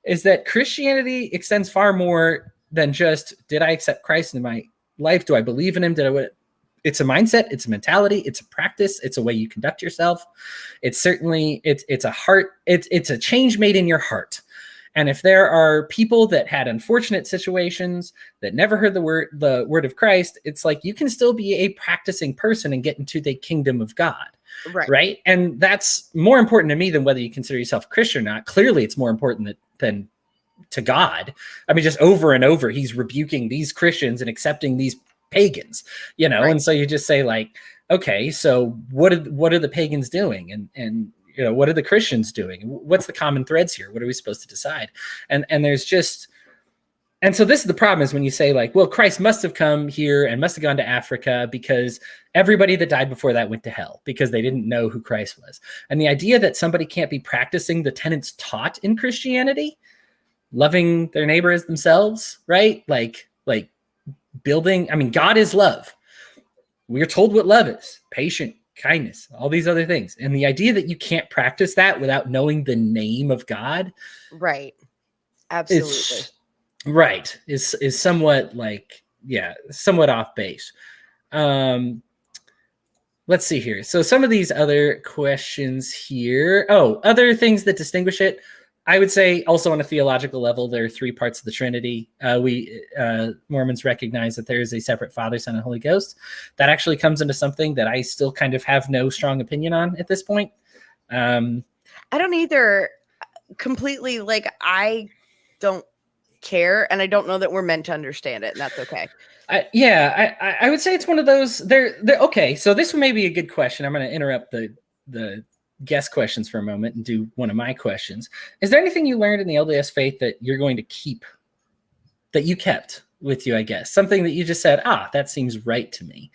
is that Christianity extends far more than just, did I accept Christ in my life? Do I believe in him? It's a mindset, it's a mentality, it's a practice, it's a way you conduct yourself. It's certainly, it's a heart, it's a change made in your heart. And if there are people that had unfortunate situations that never heard the word of Christ, it's like you can still be a practicing person and get into the kingdom of God. Right. And that's more important to me than whether you consider yourself a Christian or not. Clearly, it's more important than to God. I mean, just over and over, he's rebuking these Christians and accepting these pagans, and so you just say like, okay, so what are the pagans doing, and what are the Christians doing? What's the common threads here? What are we supposed to decide? And there's just, and so this is the problem, is when you say like, well, Christ must have come here and must have gone to Africa because everybody that died before that went to hell because they didn't know who Christ was. And the idea that somebody can't be practicing the tenets taught in Christianity, loving their neighbor as themselves, right? Like building, I mean, God is love. We're told what love is: patient, kindness, all these other things. And the idea that you can't practice that without knowing the name of God, absolutely, is somewhat like, somewhat off base. Let's see here. So some of these other questions here. Other things that distinguish it. I would say also on a theological level, there are three parts of the Trinity. We Mormons recognize that there is a separate Father, Son, and Holy Ghost. That actually comes into something that I still kind of have no strong opinion on at this point. I don't either completely. Like, I don't care, and I don't know that we're meant to understand it, and that's okay. I would say it's one of those. They're okay. So this may be a good question. I'm going to interrupt the guest questions for a moment and do one of my questions. Is there anything you learned in the LDS faith that you're going to keep, that you kept with you, I guess? Something that you just said, that seems right to me.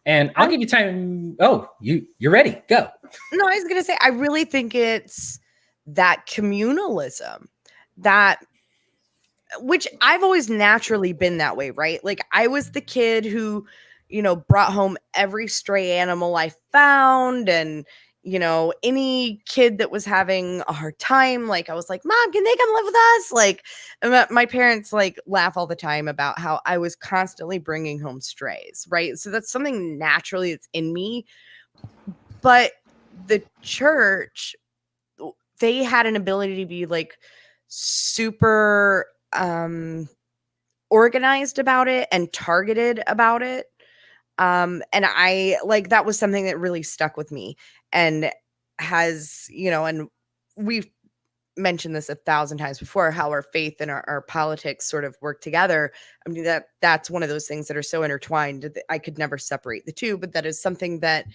And I'll give you time. Oh, you're ready. Go. No, I was going to say, I really think it's that communalism, which I've always naturally been that way, right? Like, I was the kid who, brought home every stray animal I found, and any kid that was having a hard time, like, I was like, Mom, can they come live with us? Like, my parents like laugh all the time about how I was constantly bringing home strays, right? So that's something naturally that's in me. But the church, they had an ability to be like super organized about it and targeted about it. And I like, that was something that really stuck with me, and has, and we've mentioned this 1,000 times before, how our faith and our politics sort of work together. I mean, that's one of those things that are so intertwined that I could never separate the two, but that is something that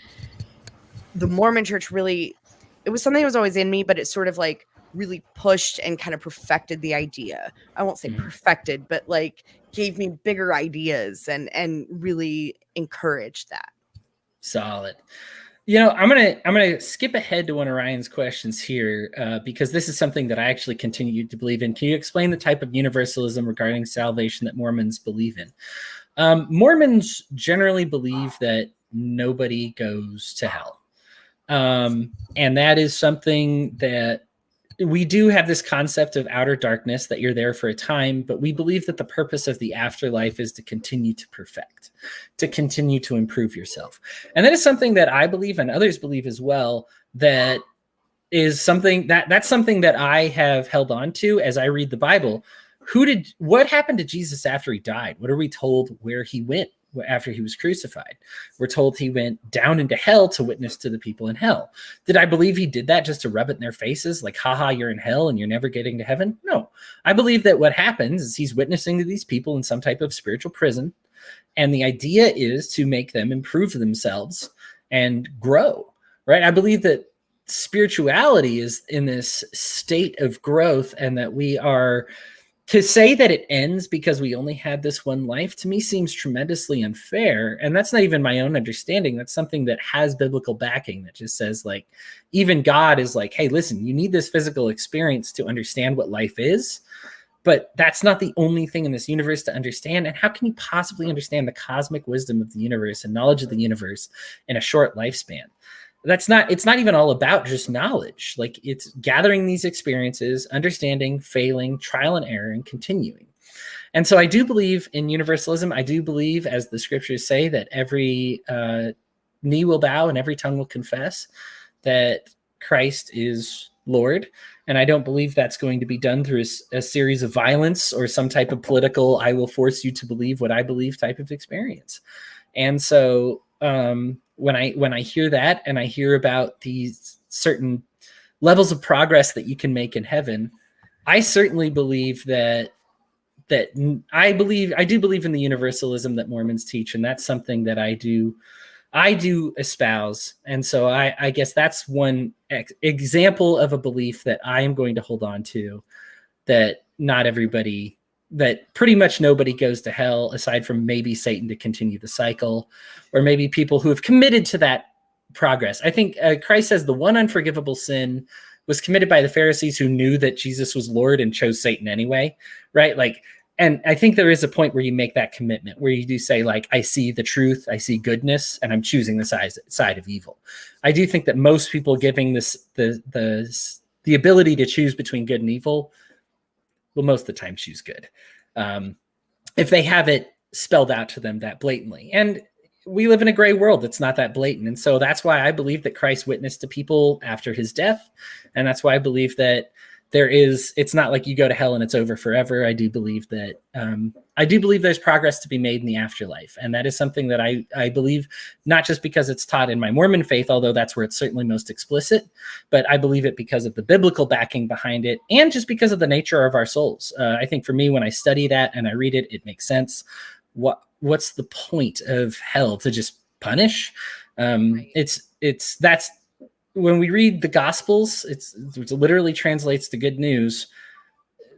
the Mormon church really, it was something that was always in me, but it sort of like really pushed and kind of perfected the idea. I won't say perfected, but like gave me bigger ideas and really encouraged that. Solid. I'm gonna skip ahead to one of Ryan's questions here because this is something that I actually continue to believe in. Can you explain the type of universalism regarding salvation that Mormons believe in? Mormons generally believe that nobody goes to hell. And that is something that we do have, this concept of outer darkness, that you're there for a time, but we believe that the purpose of the afterlife is to continue to perfect, to continue to improve yourself. And that is something that I believe, and others believe as well, that is something that's something that I have held on to as I read the Bible. What happened to Jesus after he died? What are we told where he went after he was crucified? We're told he went down into hell to witness to the people in hell. Did I believe he did that just to rub it in their faces? Like, haha, you're in hell and you're never getting to heaven? No. I believe that what happens is he's witnessing to these people in some type of spiritual prison. And the idea is to make them improve themselves and grow, right? I believe that spirituality is in this state of growth, and that we are to say that it ends because we only had this one life, to me, seems tremendously unfair. And that's not even my own understanding. That's something that has biblical backing, that just says, like, even God is like, hey, listen, you need this physical experience to understand what life is. But that's not the only thing in this universe to understand. And how can you possibly understand the cosmic wisdom of the universe and knowledge of the universe in a short lifespan? It's not even all about just knowledge. Like, it's gathering these experiences, understanding, failing, trial and error, and continuing. And so I do believe in universalism. I do believe, as the scriptures say, that every knee will bow and every tongue will confess that Christ is Lord. And I don't believe that's going to be done through a series of violence or some type of political, I will force you to believe what I believe type of experience. And so when I hear that, and I hear about these certain levels of progress that you can make in heaven, I certainly believe that I do believe in the universalism that Mormons teach, and that's something that I do espouse. And so I guess that's one example of a belief that I am going to hold on to, that pretty much nobody goes to hell, aside from maybe Satan to continue the cycle, or maybe people who have committed to that progress. I think Christ says the one unforgivable sin was committed by the Pharisees, who knew that Jesus was Lord and chose Satan anyway, right? Like, and I think there is a point where you make that commitment, where you do say, like, I see the truth, I see goodness, and I'm choosing the side of evil. I do think that most people giving this the ability to choose between good and evil will most of the time choose good, if they have it spelled out to them that blatantly. And we live in a gray world that's not that blatant. And so that's why I believe that Christ witnessed to people after his death. And that's why I believe that it's not like you go to hell and it's over forever. I do believe that there's progress to be made in the afterlife. And that is something that I believe, not just because it's taught in my Mormon faith, although that's where it's certainly most explicit, but I believe it because of the biblical backing behind it, and just because of the nature of our souls. I think for me, when I study that and I read it, it makes sense. What's the point of hell? To just punish? Right. That's when we read the Gospels, it literally translates to good news.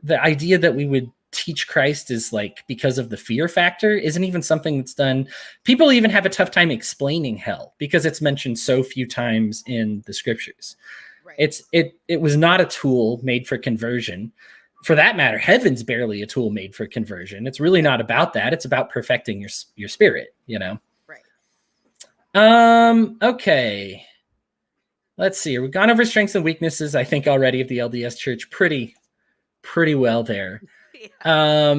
The idea that we would teach Christ is like because of the fear factor isn't even something that's done. People even have a tough time explaining hell because it's mentioned so few times in the scriptures. Right. It was not a tool made for conversion. For that matter, heaven's barely a tool made for conversion. It's really not about that. It's about perfecting your spirit, you know? Right. Okay. Let's see. We've gone over strengths and weaknesses, I think, already of the LDS Church pretty well there. Yeah.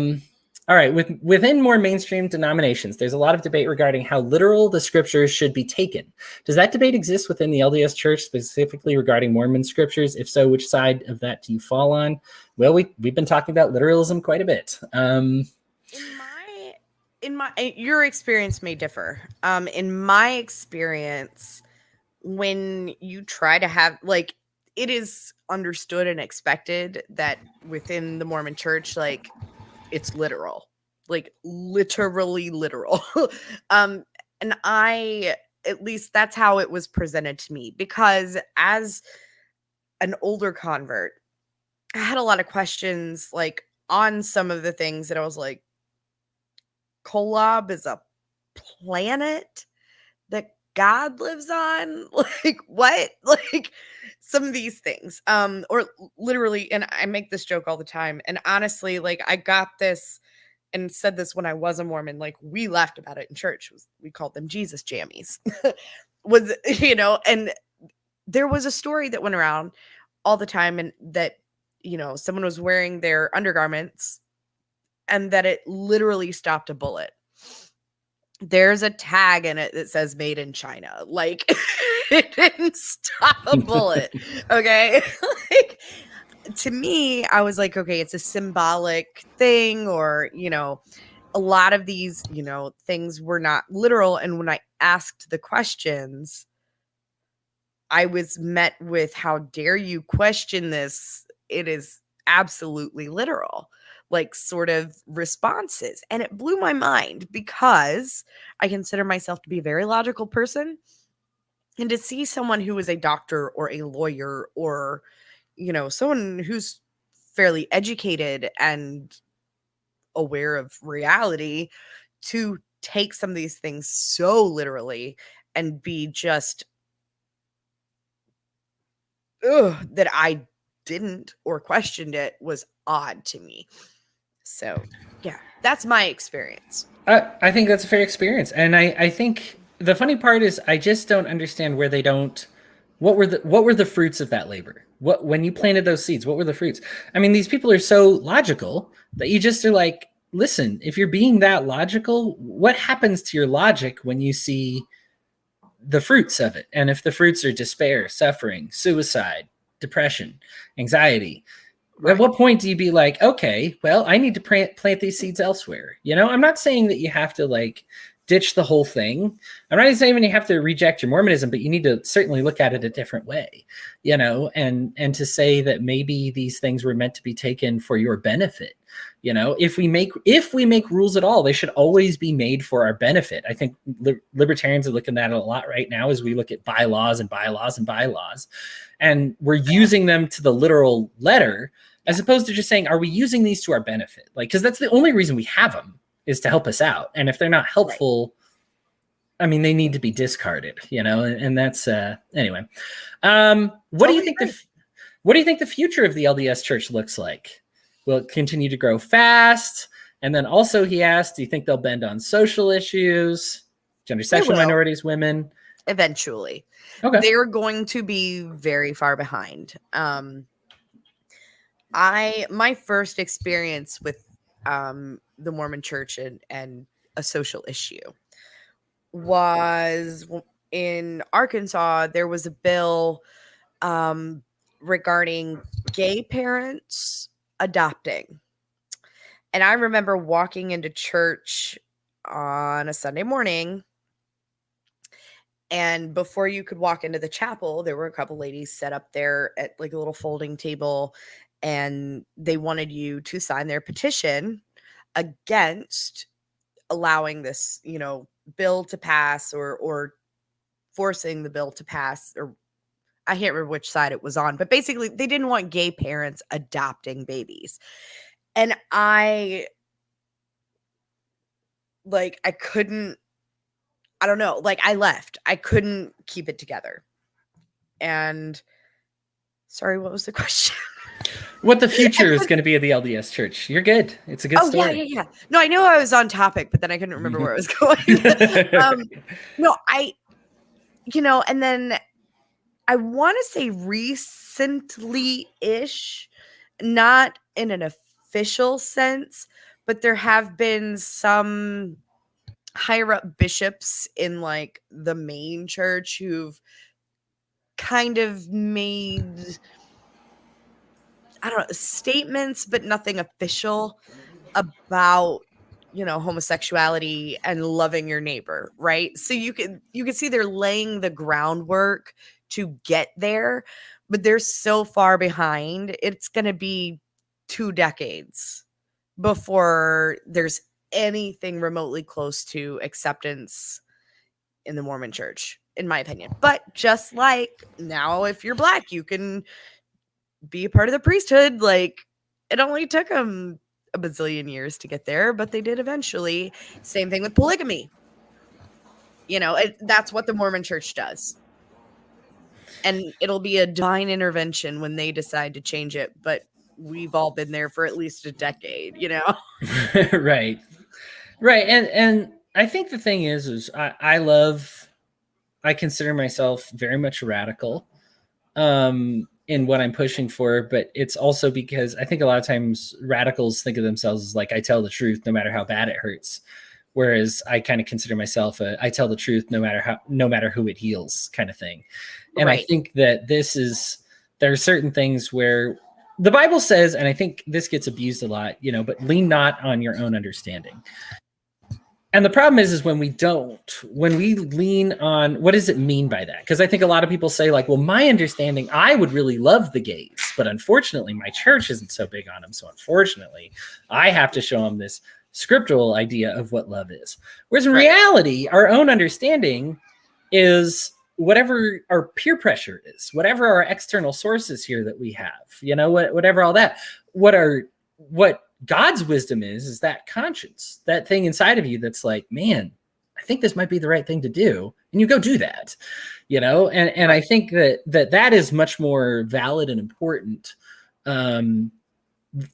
All right. Within more mainstream denominations, there's a lot of debate regarding how literal the scriptures should be taken. Does that debate exist within the LDS Church, specifically regarding Mormon scriptures? If so, which side of that do you fall on? Well, we've been talking about literalism quite a bit. In my your experience may differ. In my experience, when you try to have, like, it is understood and expected that within the Mormon Church, like, it's literal, like literally literal. And at least that's how it was presented to me, because as an older convert, I had a lot of questions, like, on some of the things that I was like, Kolob is a planet that God lives on? Like, what? Like, some of these things. Or literally, and I make this joke all the time. And honestly, like, I got this and said this when I was a Mormon. Like, we laughed about it in church. We called them Jesus jammies. And there was a story that went around all the time, and that, someone was wearing their undergarments and that it literally stopped a bullet. There's a tag in it that says made in China. Like, it didn't stop a bullet. Okay. Like, to me, I was like, okay, it's a symbolic thing, or, a lot of these, things were not literal. And when I asked the questions, I was met with, how dare you question this? It is absolutely literal, like, sort of responses. And it blew my mind, because I consider myself to be a very logical person. And to see someone who is a doctor or a lawyer, or, someone who's fairly educated and aware of reality to take some of these things so literally and be just that I didn't or questioned it was odd to me. So yeah, that's my experience. I think that's a fair experience, and I think the funny part is I just don't understand where they don't. What were the fruits of that labor? What, when you planted those seeds, what were the fruits? I mean, these people are so logical that you just are like, listen, if you're being that logical, what happens to your logic when you see the fruits of it? And if the fruits are despair, suffering, suicide, depression, anxiety, Right. at what point do you be like, okay, well, I need to plant these seeds elsewhere? You know, I'm not saying that you have to like ditch the whole thing. I'm not saying you have to reject your Mormonism, but you need to certainly look at it a different way, you know, and to say that maybe these things were meant to be taken for your benefit. You know, if we make rules at all, they should always be made for our benefit. I think libertarians are looking at it a lot right now as we look at bylaws and bylaws and bylaws, and we're using them to the literal letter, as opposed to just saying, are we using these to our benefit? Like, because that's the only reason we have them, is to help us out. And if they're not helpful, I mean, they need to be discarded, you know, and that's anyway. What do you think the future of the LDS Church looks like? Will it continue to grow fast? And then also he asked, do you think they'll bend on social issues, gender sexual minorities, women? Eventually. Okay. They're going to be very far behind. My first experience with the Mormon Church and a social issue was in Arkansas. There was a bill regarding gay parents adopting. And I remember walking into church on a Sunday morning, and before you could walk into the chapel, there were a couple ladies set up there at like a little folding table, and they wanted you to sign their petition against allowing this, you know, bill to pass, or forcing the bill to pass, or I can't remember which side it was on, but basically they didn't want gay parents adopting babies. And I couldn't, I don't know, like I left. I couldn't keep it together. And sorry, what was the question? What the future is going to be of the LDS Church. You're good. It's a good story. Yeah. No, I know I was on topic, but then I couldn't remember where I was going. No, and then I want to say recently-ish, not in an official sense, but there have been some higher up bishops in like the main church who've kind of made, I don't know, statements, but nothing official about, you know, homosexuality and loving your neighbor, right? So you can see they're laying the groundwork to get there, but they're so far behind. It's going to be 2 decades before there's anything remotely close to acceptance in the Mormon Church, in my opinion. But just like now, if you're Black, you can be a part of the priesthood. Like, it only took them a bazillion years to get there, but they did eventually. Same thing with polygamy. You know, that's what the Mormon Church does. And it'll be a divine intervention when they decide to change it. But we've all been there for at least a decade, you know? Right. And I think the thing is I consider myself very much radical in what I'm pushing for, but it's also because I think a lot of times radicals think of themselves as like, I tell the truth no matter how bad it hurts. Whereas I kind of consider myself I tell the truth no matter who it heals kind of thing. And right. I think that there are certain things where the Bible says, and I think this gets abused a lot, you know, but lean not on your own understanding. And the problem is when we lean on, what does it mean by that? Because I think a lot of people say like, well, my understanding, I would really love the gays, but unfortunately my church isn't so big on them. So unfortunately I have to show them this scriptural idea of what love is. Whereas in reality, our own understanding is whatever our peer pressure is, whatever our external sources here that we have, whatever all that, what God's wisdom is that conscience, that thing inside of you that's like, man, I think this might be the right thing to do. And you go do that, and I think that is much more valid and important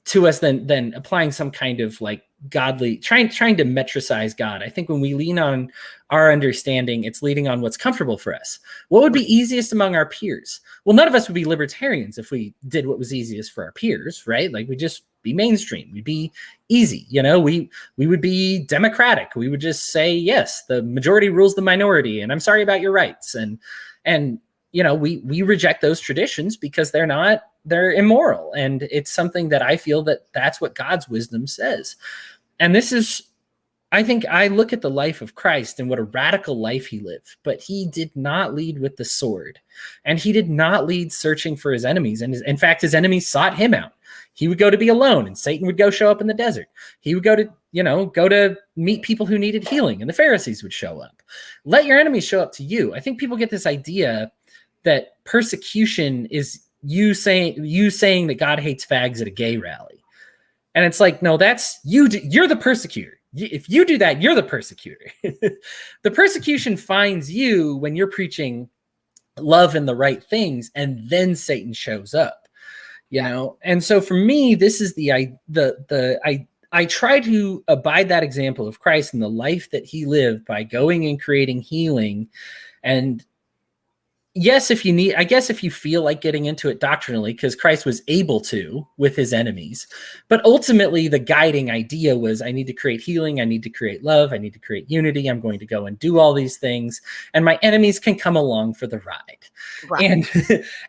to us than applying some kind of like godly, trying to metricize God. I think when we lean on our understanding, it's leaning on what's comfortable for us. What would be easiest among our peers? Well, none of us would be libertarians if we did what was easiest for our peers, right? Like we just be mainstream. We'd be easy. We would be democratic. We would just say, yes, the majority rules the minority, and I'm sorry about your rights. And we reject those traditions because they're immoral. And it's something that I feel that's what God's wisdom says. And this is, I think I look at the life of Christ and what a radical life he lived, but he did not lead with the sword, and he did not lead searching for his enemies. And in fact, his enemies sought him out. He would go to be alone, and Satan would go show up in the desert. He would go to meet people who needed healing, and the Pharisees would show up. Let your enemies show up to you. I think people get this idea that persecution is you saying that God hates fags at a gay rally. And it's like, no, that's you. You're the persecutor. If you do that, you're the persecutor. The persecution finds you when you're preaching love and the right things, and then Satan shows up, And so for me, this is I try to abide that example of Christ and the life that he lived by going and creating healing. And yes, if you feel like getting into it doctrinally, because Christ was able to with his enemies, but ultimately the guiding idea was, I need to create healing, I need to create love, I need to create unity, I'm going to go and do all these things, and my enemies can come along for the ride. Right.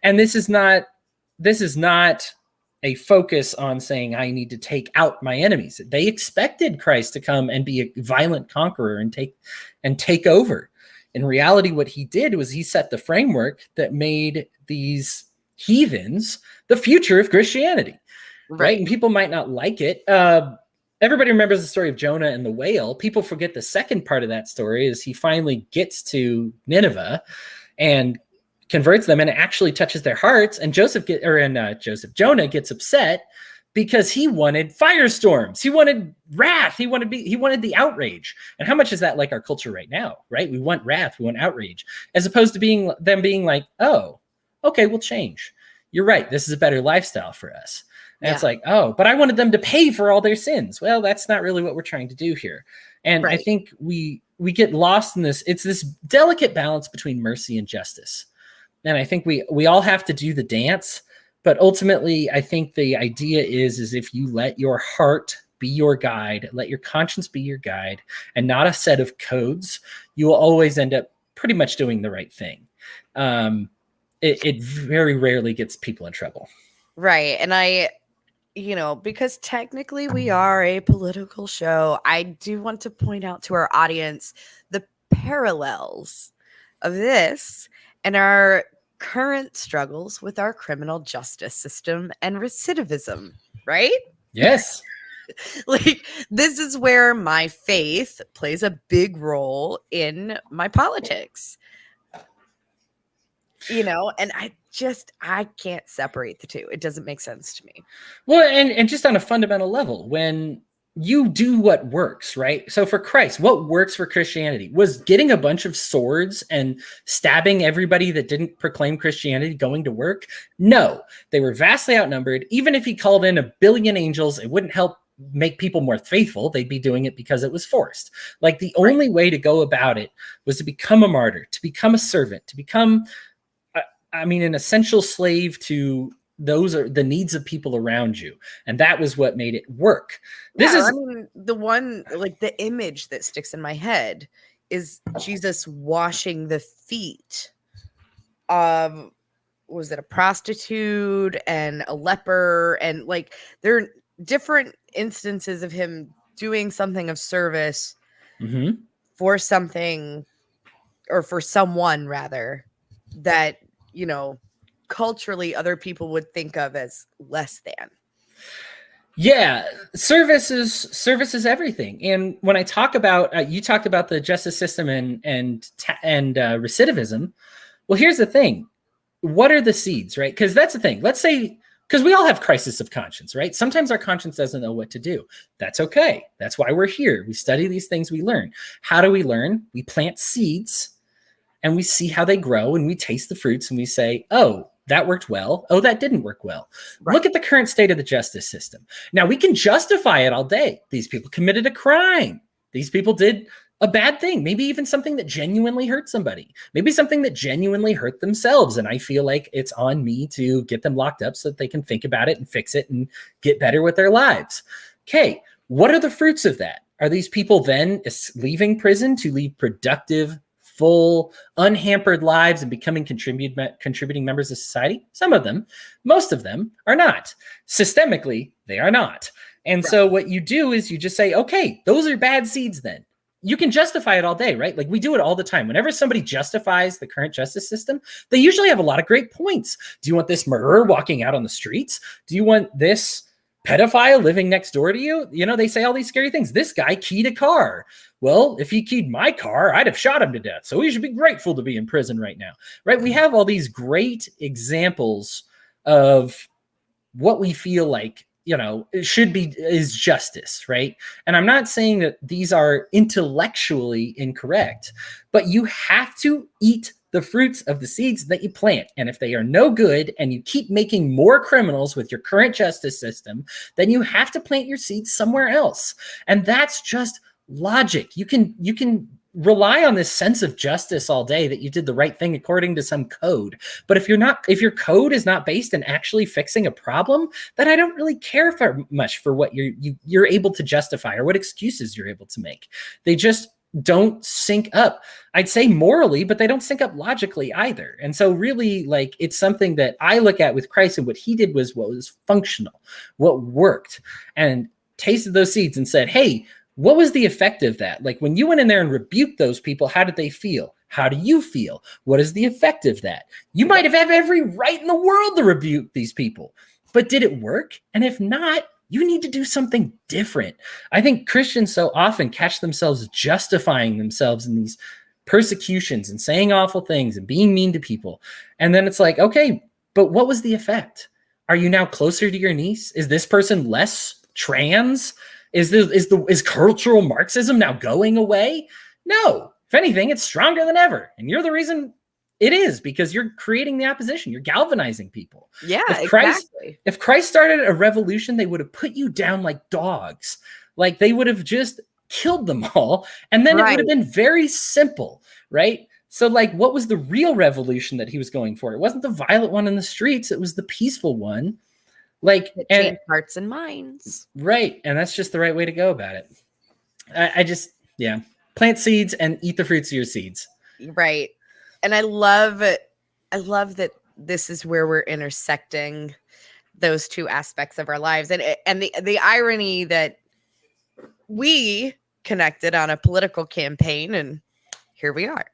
And this is not a focus on saying I need to take out my enemies. They expected Christ to come and be a violent conqueror and take over. In reality, what he did was he set the framework that made these heathens the future of Christianity, right? And people might not like it. Everybody remembers the story of Jonah and the whale. People forget the second part of that story is he finally gets to Nineveh and converts them, and it actually touches their hearts. And Jonah gets upset because he wanted firestorms. He wanted wrath. He wanted the outrage. And how much is that like our culture right now, right? We want wrath. We want outrage, as opposed to being like, oh, okay, we'll change. You're right. This is a better lifestyle for us. And it's like, oh, but I wanted them to pay for all their sins. Well, that's not really what we're trying to do here. And I think we get lost in this. It's this delicate balance between mercy and justice. And I think we all have to do the dance. But ultimately, I think the idea is if you let your heart be your guide, let your conscience be your guide, and not a set of codes, you will always end up pretty much doing the right thing. It very rarely gets people in trouble. Right. And because technically we are a political show, I do want to point out to our audience the parallels of this and our current struggles with our criminal justice system and recidivism, right? Yes. Like, this is where my faith plays a big role in my politics. And I can't separate the two. It doesn't make sense to me. Well, and just on a fundamental level, when you do what works, right? So for Christ, what works for Christianity was getting a bunch of swords and stabbing everybody that didn't proclaim Christianity going to work. No, they were vastly outnumbered. Even if he called in 1 billion angels, it wouldn't help make people more faithful. They'd be doing it because it was forced. Like, the only way to go about it was to become a martyr, to become a servant, to become, an essential slave to those are the needs of people around you. And that was what made it work. The one, like, the image that sticks in my head is Jesus washing the feet of, was it a prostitute and a leper? And like, there are different instances of him doing something of service for something, or for someone rather, that, culturally other people would think of as less than. Yeah, service is everything. And when I talk about, you talked about the justice system and recidivism. Well, here's the thing. What are the seeds, right? Because that's the thing. Let's say, because we all have crisis of conscience, right? Sometimes our conscience doesn't know what to do. That's okay. That's why we're here. We study these things, we learn. How do we learn? We plant seeds and we see how they grow and we taste the fruits and we say, oh, that worked well. Oh, that didn't work well. Right. Look at the current state of the justice system. Now, we can justify it all day. These people committed a crime. These people did a bad thing, maybe even something that genuinely hurt somebody, maybe something that genuinely hurt themselves. And I feel like it's on me to get them locked up so that they can think about it and fix it and get better with their lives. Okay, what are the fruits of that? Are these people then leaving prison to lead productive, full, unhampered lives and becoming contributing members of society? Some of them. Most of them are not. Systemically, they are not. And so what you do is you just say, okay, those are bad seeds then. You can justify it all day, right? Like we do it all the time. Whenever somebody justifies the current justice system, they usually have a lot of great points. Do you want this murderer walking out on the streets? Do you want this pedophile living next door to you? You know, they say all these scary things. This guy keyed a car. Well, if he keyed my car, I'd have shot him to death. So he should be grateful to be in prison right now, right? We have all these great examples of what we feel like, you know, it should be is justice, right? And I'm not saying that these are intellectually incorrect, but you have to eat the fruits of the seeds that you plant. And if they are no good and you keep making more criminals with your current justice system, then you have to plant your seeds somewhere else. And that's just logic. You can rely on this sense of justice all day that you did the right thing according to some code. But if your code is not based in actually fixing a problem, then I don't really care for much for what you're able to justify or what excuses you're able to make. They just don't sync up. I'd say morally, but they don't sync up logically either. And so really, like, it's something that I look at with Christ, and what he did was what was functional, what worked, and tasted those seeds and said, hey, what was the effect of that? Like when you went in there and rebuked those people, how did they feel? How do you feel? What is the effect of that? You might have had every right in the world to rebuke these people, but did it work? And if not, you need to do something different. I think Christians so often catch themselves justifying themselves in these persecutions and saying awful things and being mean to people. And then it's like, okay, but what was the effect? Are you now closer to your niece? Is this person less trans? Is cultural Marxism now going away? No. If anything, it's stronger than ever. And you're the reason it is, because you're creating the opposition. You're galvanizing people. Yeah, exactly. If Christ started a revolution, they would have put you down like dogs. Like they would have just killed them all. And then it would have been very simple, right? So like, what was the real revolution that he was going for? It wasn't the violent one in the streets. It was the peaceful one. Like, change hearts and minds. Right. And that's just the right way to go about it. I just, plant seeds and eat the fruits of your seeds. Right. And I love that this is where we're intersecting those two aspects of our lives. And the irony that we connected on a political campaign, and here we are.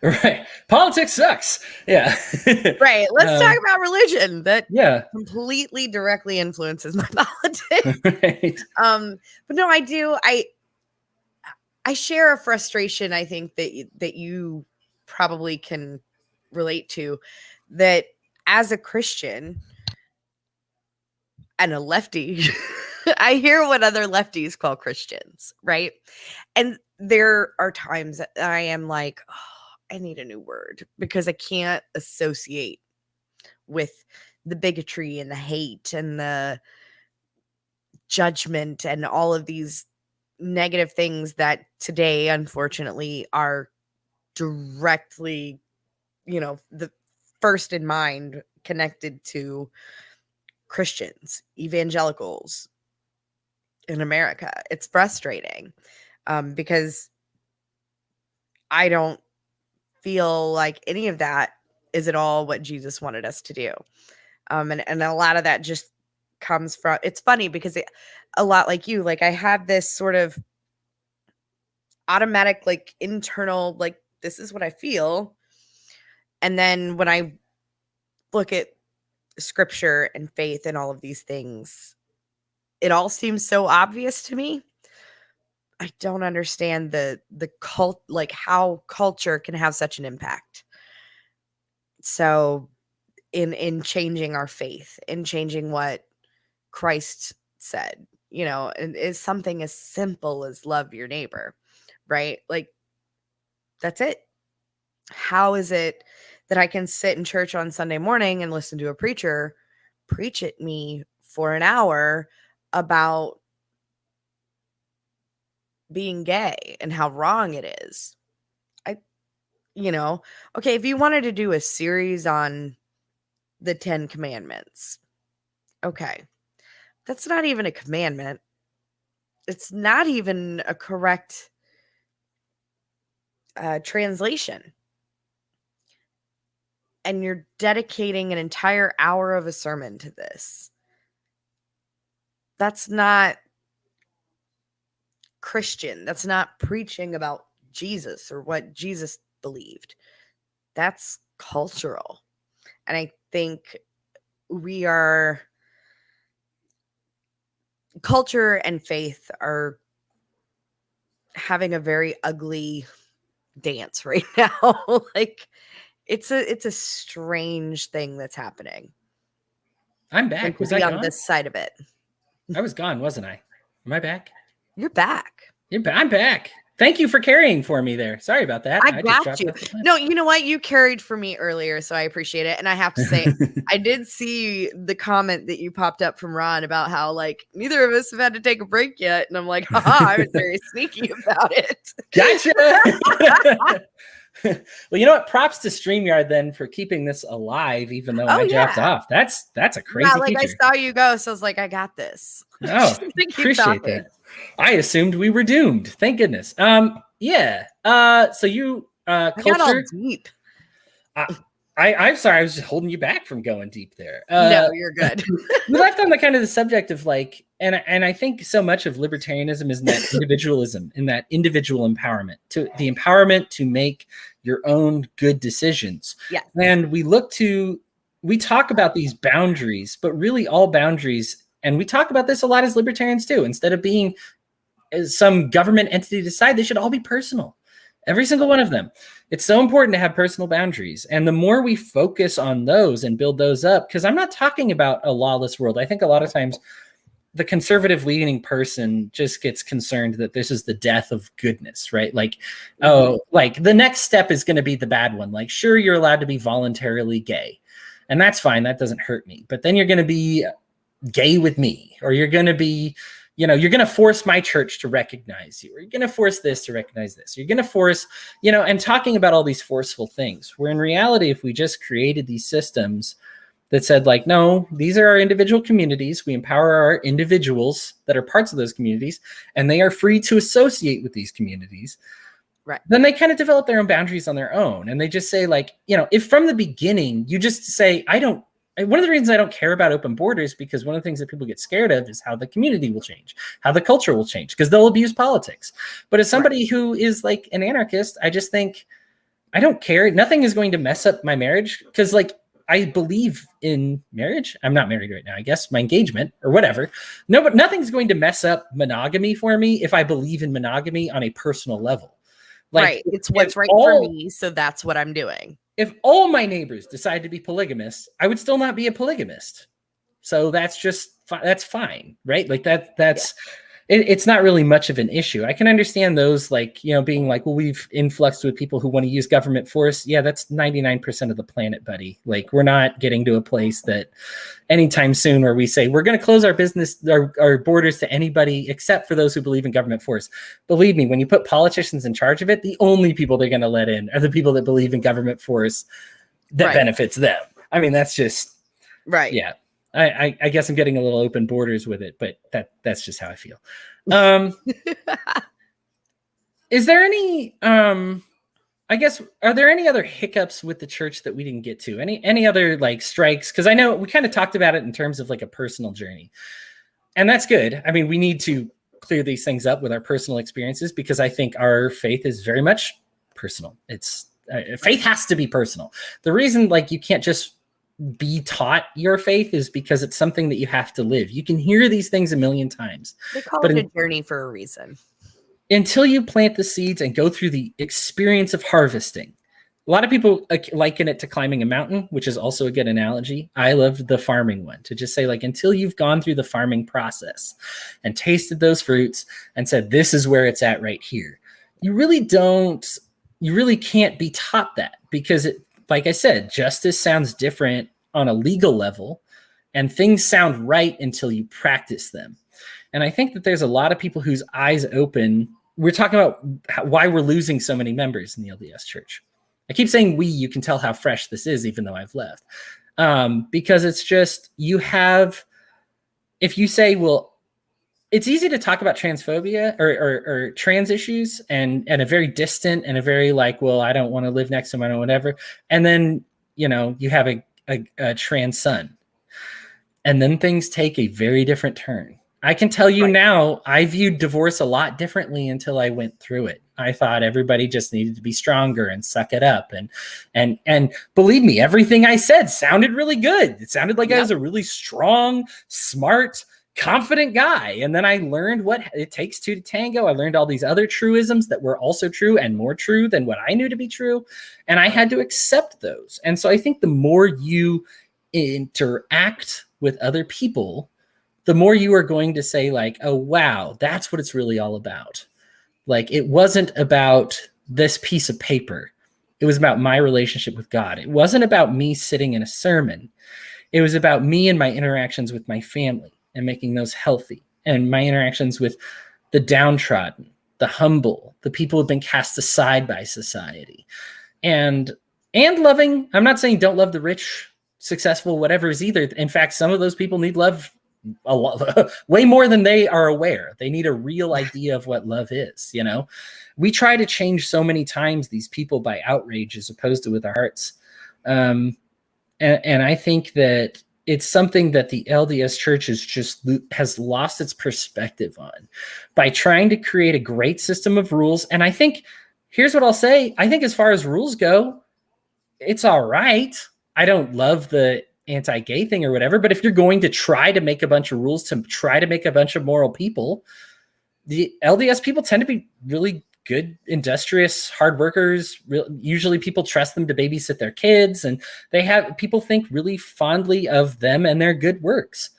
Right. Politics sucks. Yeah. Right. Let's talk about religion that completely directly influences my politics. Right. But no, I share a frustration, I think, that you probably can relate to, that as a Christian and a lefty, I hear what other lefties call Christians, right? And there are times that I am like, oh, I need a new word, because I can't associate with the bigotry and the hate and the judgment and all of these negative things that today, unfortunately, are directly, the first in mind connected to Christians, evangelicals in America. It's frustrating because I don't feel like any of that is at all what Jesus wanted us to do. And a lot of that just comes from, it's funny because a lot like you, like I have this sort of automatic, like internal, like this is what I feel. And then when I look at scripture and faith and all of these things, it all seems so obvious to me. I don't understand the cult, like how culture can have such an impact. So in changing our faith, in changing what Christ said, you know, and is something as simple as love your neighbor, right? Like that's it. How is it that I can sit in church on Sunday morning and listen to a preacher preach at me for an hour about being gay and how wrong it is? You know, okay, if you wanted to do a series on the 10 commandments, okay, that's not even a commandment. It's not even a correct translation. And you're dedicating an entire hour of a sermon to this. That's not Christian. That's not preaching about Jesus or what Jesus believed. That's cultural. And I think culture and faith are having a very ugly dance right now. Like it's a strange thing that's happening. I'm back. And to Was be I on gone? this side of it. I was gone, wasn't I? Am I back? You're back. I'm back. Thank you for carrying for me there. Sorry about that. I got just you. off the plan. No, you know what? You carried for me earlier, so I appreciate it. And I have to say, I did see the comment that you popped up from Ron about how like neither of us have had to take a break yet. And I'm like, haha, I was very sneaky about it. Gotcha. Well, you know what? Props to StreamYard then for keeping this alive, even though I dropped off. That's a crazy like feature. I saw you go, so I was like, I got this. Oh, appreciate that. I assumed we were doomed. Thank goodness. Yeah. So you I got all deep. I'm sorry, I was just holding you back from going deep there. No, you're good. We left on the kind of the subject of like, and I think so much of libertarianism is in that individualism, in that individual empowerment, to the empowerment to make your own good decisions. Yeah. And we talk about these boundaries, but really all boundaries, and we talk about this a lot as libertarians too, instead of being some government entity decide, they should all be personal. Every single one of them. It's so important to have personal boundaries. And the more we focus on those and build those up, because I'm not talking about a lawless world. I think a lot of times the conservative leaning person just gets concerned that this is the death of goodness, right? Like, like the next step is going to be the bad one. Like, sure, you're allowed to be voluntarily gay. And that's fine. That doesn't hurt me. But then you're going to be gay with me, or you're going to be, you're going to force my church to recognize you, or you're going to force this to recognize this. You're going to force, and talking about all these forceful things, where in reality, if we just created these systems that said like, no, these are our individual communities. We empower our individuals that are parts of those communities, and they are free to associate with these communities. Right. Then they kind of develop their own boundaries on their own. And they just say like, if from the beginning you just say, one of the reasons I don't care about open borders, because one of the things that people get scared of is how the community will change, how the culture will change, because they'll abuse politics. But as somebody who is like an anarchist, I just think I don't care. Nothing is going to mess up my marriage, because like I believe in marriage. I'm not married right now, I guess, my engagement or whatever. No, but nothing's going to mess up monogamy for me if I believe in monogamy on a personal level. Like, right. It's what's right for me. So that's what I'm doing. If all my neighbors decide to be polygamists, I would still not be a polygamist. So that's fine, right? Like that's it's not really much of an issue. I can understand those like, being like, well, we've influxed with people who want to use government force. Yeah, that's 99% of the planet, buddy. Like, we're not getting to a place that anytime soon where we say we're going to close our business, our borders to anybody except for those who believe in government force. Believe me, when you put politicians in charge of it, the only people they're going to let in are the people that believe in government force that benefits them. I mean, that's just right. Yeah. I guess I'm getting a little open borders with it, but that's just how I feel. Is there any, I guess, are there any other hiccups with the church that we didn't get to? Any other like strikes? Because I know we kind of talked about it in terms of like a personal journey, and that's good. I mean, we need to clear these things up with our personal experiences, because I think our faith is very much personal. It's faith has to be personal. The reason like you can't just be taught your faith is because it's something that you have to live. You can hear these things a million times. They call it a journey for a reason. until you plant the seeds and go through the experience of harvesting. A lot of people liken it to climbing a mountain, which is also a good analogy. I love the farming one, to just say, like, until you've gone through the farming process and tasted those fruits and said, this is where it's at right here. You really can't be taught that, because like I said, justice sounds different on a legal level, and things sound right until you practice them. And I think that there's a lot of people whose eyes open. We're talking about why we're losing so many members in the LDS Church. I keep saying we, you can tell how fresh this is, even though I've left. Because it's just, if you say, well, it's easy to talk about transphobia or trans issues and a very distant and a very like, well, I don't want to live next to him, I don't whatever. And then, you have a trans son. And then things take a very different turn. I can tell you now, I viewed divorce a lot differently until I went through it. I thought everybody just needed to be stronger and suck it up. And believe me, everything I said sounded really good. It sounded like I was a really strong, smart, confident guy. And then I learned what it takes two to tango. I learned all these other truisms that were also true and more true than what I knew to be true. And I had to accept those. And so I think the more you interact with other people, the more you are going to say, like, oh, wow, that's what it's really all about. Like, it wasn't about this piece of paper. It was about my relationship with God. It wasn't about me sitting in a sermon. It was about me and my interactions with my family and making those healthy, and my interactions with the downtrodden, the humble, the people who've been cast aside by society, and loving. I'm not saying don't love the rich, successful, whatever is either. In fact, some of those people need love a lot, way more than they are aware. They need a real idea of what love is. We try to change so many times these people by outrage as opposed to with our hearts. And I think that it's something that the LDS Church has lost its perspective on by trying to create a great system of rules. And I think, here's what I'll say. I think as far as rules go, it's all right. I don't love the anti-gay thing or whatever, but if you're going to try to make a bunch of rules to try to make a bunch of moral people, the LDS people tend to be really good, industrious, hard workers. Usually people trust them to babysit their kids, and people think really fondly of them and their good works.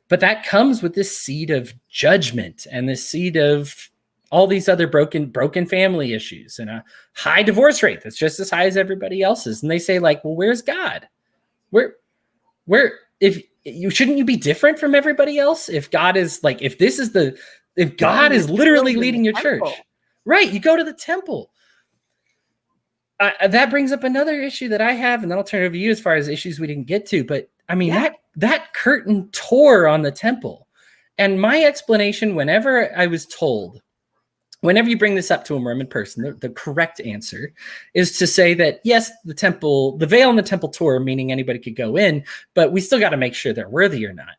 But that comes with this seed of judgment and this seed of all these other broken family issues and a high divorce rate that's just as high as everybody else's. And they say, like, well, where's God? Shouldn't you be different from everybody else? If God is like, if God is literally leading your church, right? You go to the temple. That brings up another issue that I have, and then I'll turn it over to you as far as issues we didn't get to. But I mean, that curtain tore on the temple. And my explanation, whenever I was told, whenever you bring this up to a Mormon person, the correct answer is to say that, yes, the veil in the temple tore, meaning anybody could go in, but we still got to make sure they're worthy or not.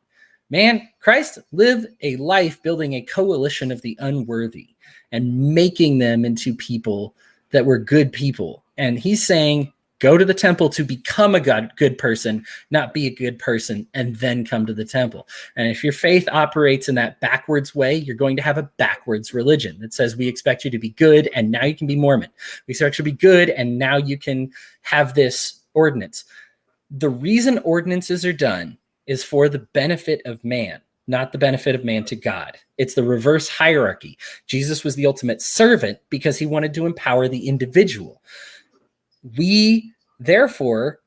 Man, Christ lived a life building a coalition of the unworthy and making them into people that were good people. And he's saying, go to the temple to become a good person, not be a good person, and then come to the temple. And if your faith operates in that backwards way, you're going to have a backwards religion that says, we expect you to be good, and now you can be Mormon. We expect you to be good, and now you can have this ordinance. The reason ordinances are done is for the benefit of man, not the benefit of man to God. It's the reverse hierarchy. Jesus was the ultimate servant because he wanted to empower the individual. We, therefore,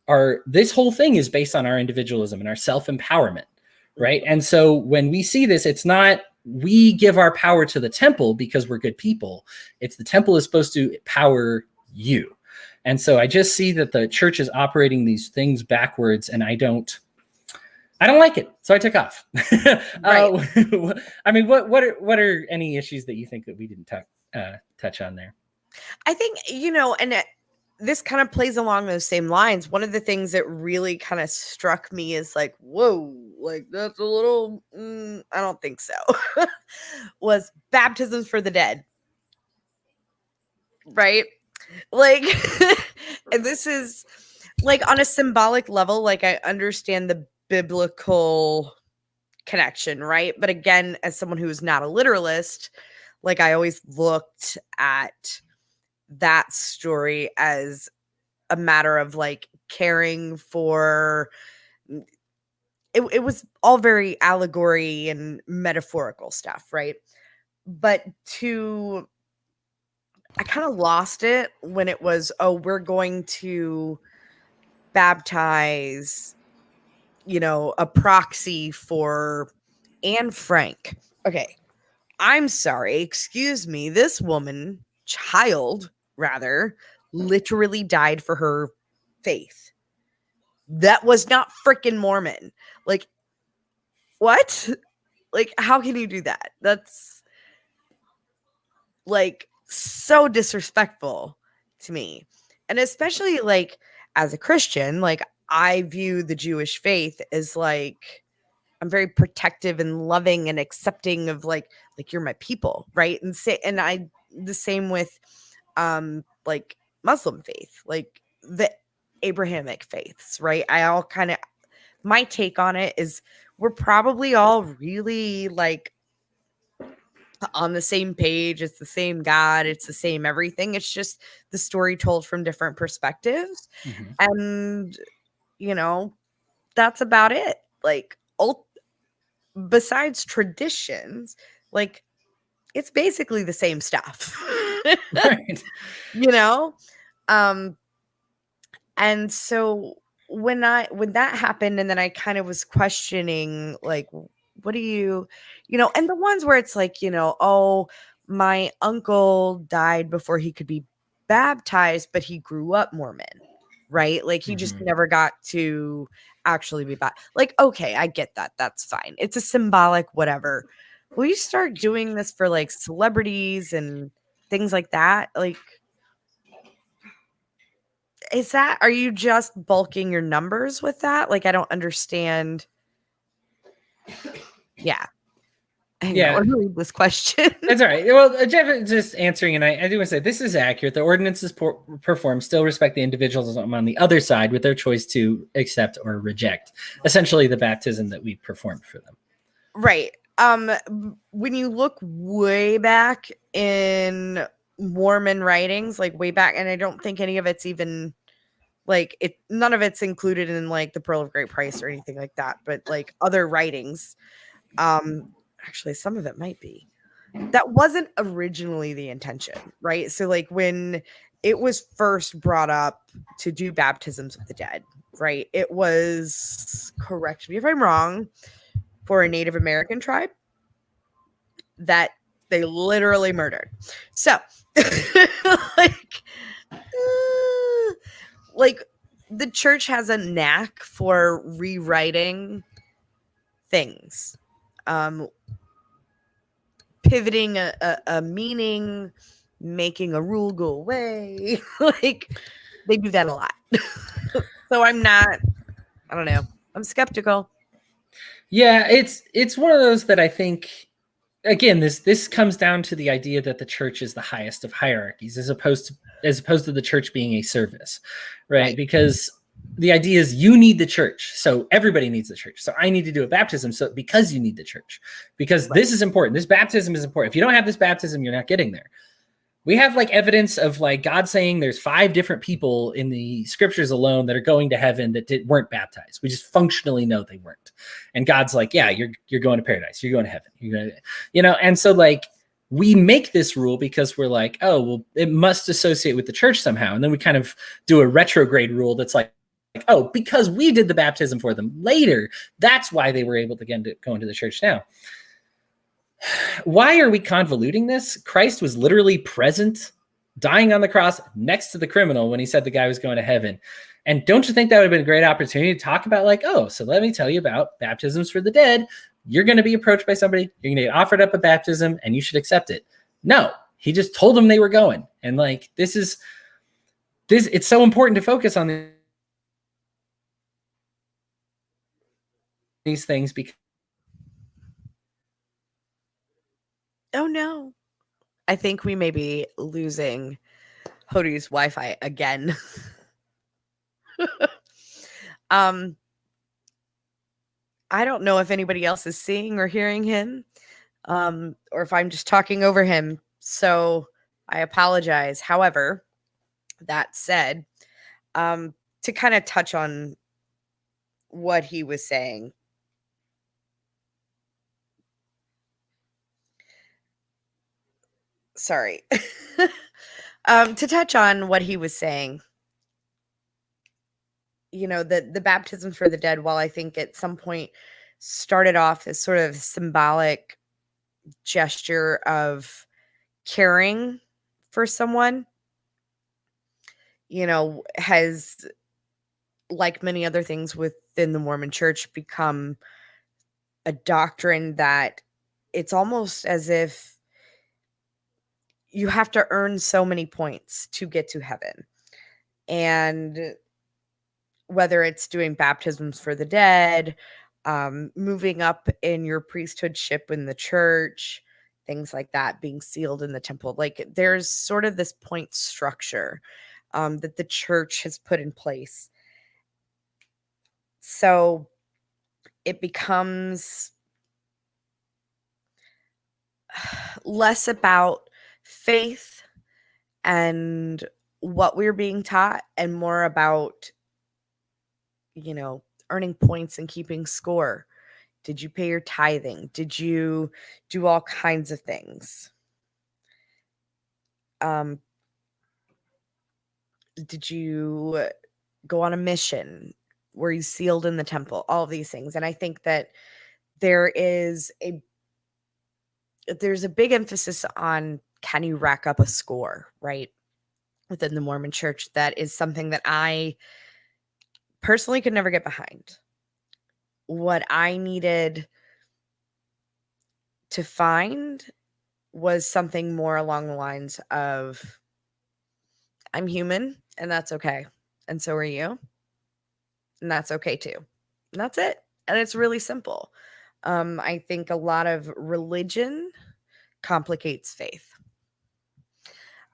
this whole thing is based on our individualism and our self-empowerment, right? And so when we see this, it's not we give our power to the temple because we're good people. It's the temple is supposed to power you. And so I just see that the church is operating these things backwards, and I don't like it. So I took off. Right. I mean, what are any issues that you think that we didn't touch on there? I think, and this kind of plays along those same lines. One of the things that really kind of struck me is like, whoa, like that's a little, I don't think so, was baptisms for the dead. Right? Like, and this is like on a symbolic level, like I understand the biblical connection, right? But again, as someone who is not a literalist, like I always looked at that story as a matter of like caring for it was all very allegory and metaphorical stuff, right? But I kind of lost it when it was, oh, we're going to baptize, a proxy for Anne Frank. Okay. I'm sorry. Excuse me. This child rather, literally died for her faith. That was not freaking Mormon. Like, what? Like, how can you do that? That's like so disrespectful to me. And especially like as a Christian, like I view the Jewish faith as like I'm very protective and loving and accepting of like you're my people, right? And I the same with like Muslim faith, like the Abrahamic faiths, right? I all kind of my take on it is we're probably all really like on the same page. It's the same God, it's the same everything. It's just the story told from different perspectives. Mm-hmm. And that's about it. Like besides traditions, like it's basically the same stuff. Right. Um and so when that happened, and then I kind of was questioning like what do you and the ones where it's like oh, my uncle died before he could be baptized, but he grew up Mormon, right? Like he just Mm-hmm. never got to actually be baptized. Like, okay, I get that, that's fine, it's a symbolic whatever. Will you start doing this for like celebrities and things like that? Like, are you just bulking your numbers with that? Like, I don't understand. Yeah. Hang on, Yeah. let me read this question. That's all right. Well, Jeff is just answering, and I do want to say this is accurate. The ordinances performed still respect the individuals on the other side with their choice to accept or reject, essentially the baptism that we performed for them. Right. When you look way back in Mormon writings, like way back, and I don't think any of it's even like it, none of it's included in like the Pearl of Great Price or anything like that, but like other writings, actually some of it might be. That wasn't originally the intention, right? So like when it was first brought up to do baptisms of the dead, right? It was, correct me if I'm wrong, for a Native American tribe that they literally murdered. So like the church has a knack for rewriting things, pivoting a meaning, making a rule go away. Like they do that a lot. So I don't know. I'm skeptical. Yeah, it's one of those that I think, again, this comes down to the idea that the church is the highest of hierarchies as opposed to the church being a service, right? Because the idea is you need the church, so everybody needs the church. So I need to do a baptism, so because you need the church, because this is important. This baptism is important. If you don't have this baptism, you're not getting there. We have like evidence of like God saying there's 5 different people in the scriptures alone that are going to heaven that weren't baptized. We just functionally know they weren't. And God's like, yeah, you're going to paradise. You're going to heaven. You're going to, and so like we make this rule because we're like, oh, well, it must associate with the church somehow. And then we kind of do a retrograde rule that's like, oh, because we did the baptism for them later, that's why they were able to go into the church now. Why are we convoluting this? Christ was literally present, dying on the cross next to the criminal when he said the guy was going to heaven. And don't you think that would have been a great opportunity to talk about like, oh, so let me tell you about baptisms for the dead. You're going to be approached by somebody. You're going to get offered up a baptism and you should accept it. No, he just told them they were going. And like, it's so important to focus on these things because Oh no. I think we may be losing Hodey's Wi-Fi again. I don't know if anybody else is seeing or hearing him. or if I'm just talking over him. So I apologize. However, that said, to kind of touch on what he was saying. Sorry. To touch on what he was saying, you know, the baptism for the dead, while I think at some point started off as sort of symbolic gesture of caring for someone, you know, has, like many other things within the Mormon church, become a doctrine that it's almost as if you have to earn so many points to get to heaven. And whether it's doing baptisms for the dead, moving up in your priesthoodship in the church, things like that, being sealed in the temple, like there's sort of this point structure that the church has put in place. So it becomes less about faith and what we're being taught and more about, you know, earning points and keeping score. Did you pay your tithing? Did you do all kinds of things? Did you go on a mission? Were you sealed in the temple? All of these things. And I think that there's a big emphasis on, can you rack up a score, right? Within the Mormon church. That is something that I personally could never get behind. What I needed to find was something more along the lines of, I'm human and that's okay. And so are you. And that's okay too. And that's it. And it's really simple. I think a lot of religion complicates faith.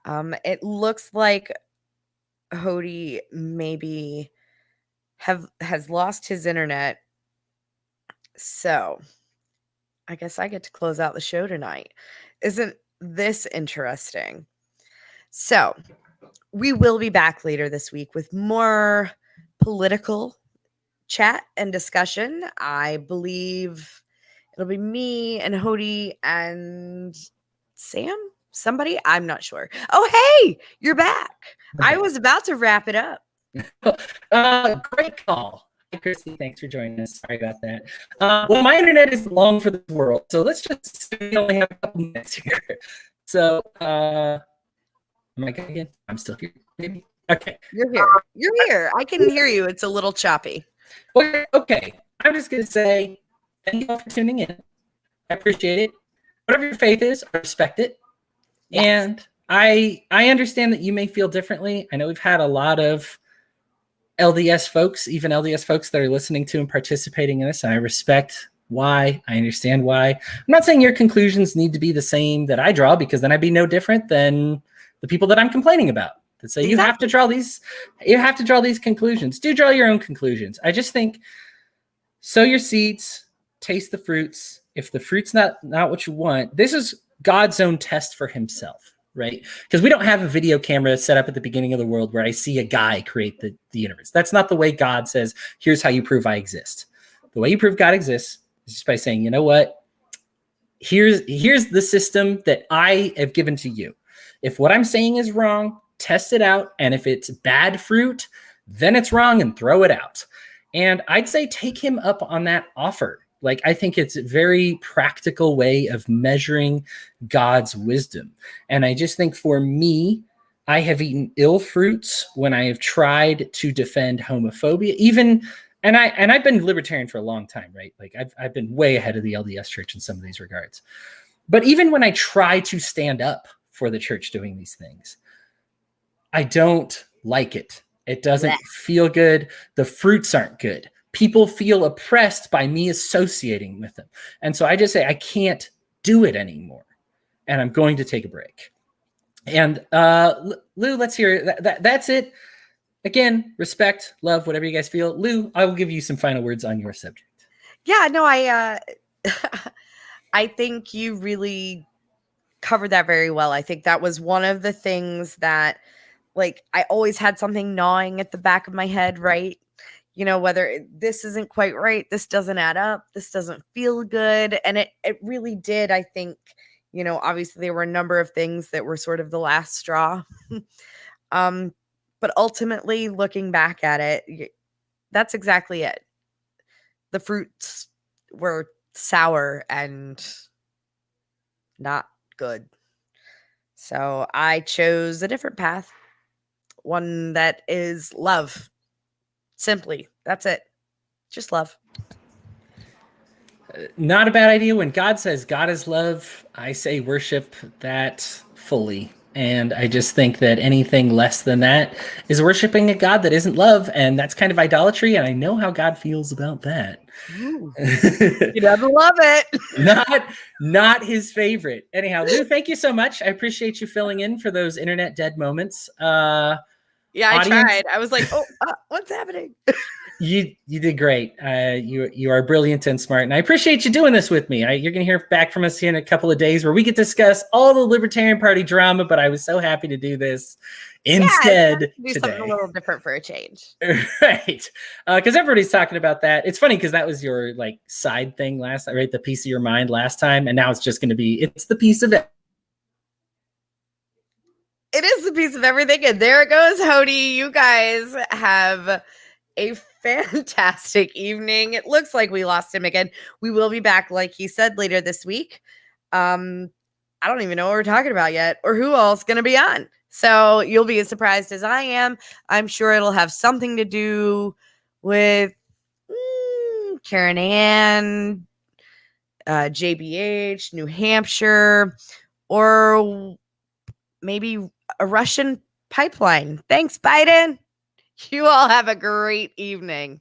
It looks like Hodey maybe has lost his internet. So I guess I get to close out the show tonight. Isn't this interesting? So we will be back later this week with more political chat and discussion. I believe it'll be me and Hodey and Sam, somebody, I'm not sure. Oh, hey, you're back. I was about to wrap it up. Great call. Hi, Christy. Thanks for joining us. Sorry about that. Well, my internet is long for this world, so let's just we only have a couple minutes here. So, am I good again? I'm still here. Maybe. Okay. You're here. You're here. I can hear you. It's a little choppy. Okay. I'm just gonna say thank you all for tuning in. I appreciate it. Whatever your faith is, I respect it. Yes. And I understand that you may feel differently. I know we've had a lot of LDS folks, even LDS folks that are listening to and participating in this. And I respect why. I understand why. I'm not saying your conclusions need to be the same that I draw, because then I'd be no different than the people that I'm complaining about that say, exactly, you have to draw these conclusions. Do draw your own conclusions. I just think sow your seeds, taste the fruits. If the fruit's not what you want, this is God's own test for himself, right? Because we don't have a video camera set up at the beginning of the world where I see a guy create the universe. That's not the way God says, here's how you prove I exist. The way you prove God exists is just by saying, you know what? Here's the system that I have given to you. If what I'm saying is wrong, test it out. And if it's bad fruit, then it's wrong and throw it out. And I'd say take him up on that offer. Like, I think it's a very practical way of measuring God's wisdom. And I just think for me, I have eaten ill fruits when I have tried to defend homophobia, and I've been libertarian for a long time, right? Like I've been way ahead of the LDS church in some of these regards. But even when I try to stand up for the church doing these things, I don't like it. It doesn't feel good. The fruits aren't good. People feel oppressed by me associating with them. And so I just say, I can't do it anymore. And I'm going to take a break. And Lou, let's hear that's it. Again, respect, love, whatever you guys feel. Lou, I will give you some final words on your subject. Yeah, no, I think you really covered that very well. I think that was one of the things that, like, I always had something gnawing at the back of my head, right? You know, whether this isn't quite right, this doesn't add up, this doesn't feel good. And it really did. I think, you know, obviously there were a number of things that were sort of the last straw. um, but ultimately, looking back at it, that's exactly it. The fruits were sour and not good. So I chose a different path, one that is love. Simply, that's it. Just love. Not a bad idea. When God says God is love, I say worship that fully. And I just think that anything less than that is worshiping a God that isn't love. And that's kind of idolatry. And I know how God feels about that. Ooh, he doesn't love it. not his favorite. Anyhow, Lou, thank you so much. I appreciate you filling in for those internet dead moments. Yeah, I Audience, tried. I was like, oh, what's happening? you did great. You are brilliant and smart, and I appreciate you doing this with me. You're going to hear back from us here in a couple of days where we could discuss all the Libertarian Party drama. But I was so happy to do this instead do today. something a little different for a change, Right? Because everybody's talking about that. It's funny because that was your like side thing last time, right? The piece of your mind last time, and now it's just going to be it's the piece of it. It is the piece of everything, and there it goes, Hodey. You guys have a fantastic evening. It looks like we lost him again. We will be back, like he said, later this week. I don't even know what we're talking about yet or who else going to be on. So you'll be as surprised as I am. I'm sure it'll have something to do with Karen Ann, JBH, New Hampshire, or maybe a Russian pipeline. Thanks, Biden. You all have a great evening.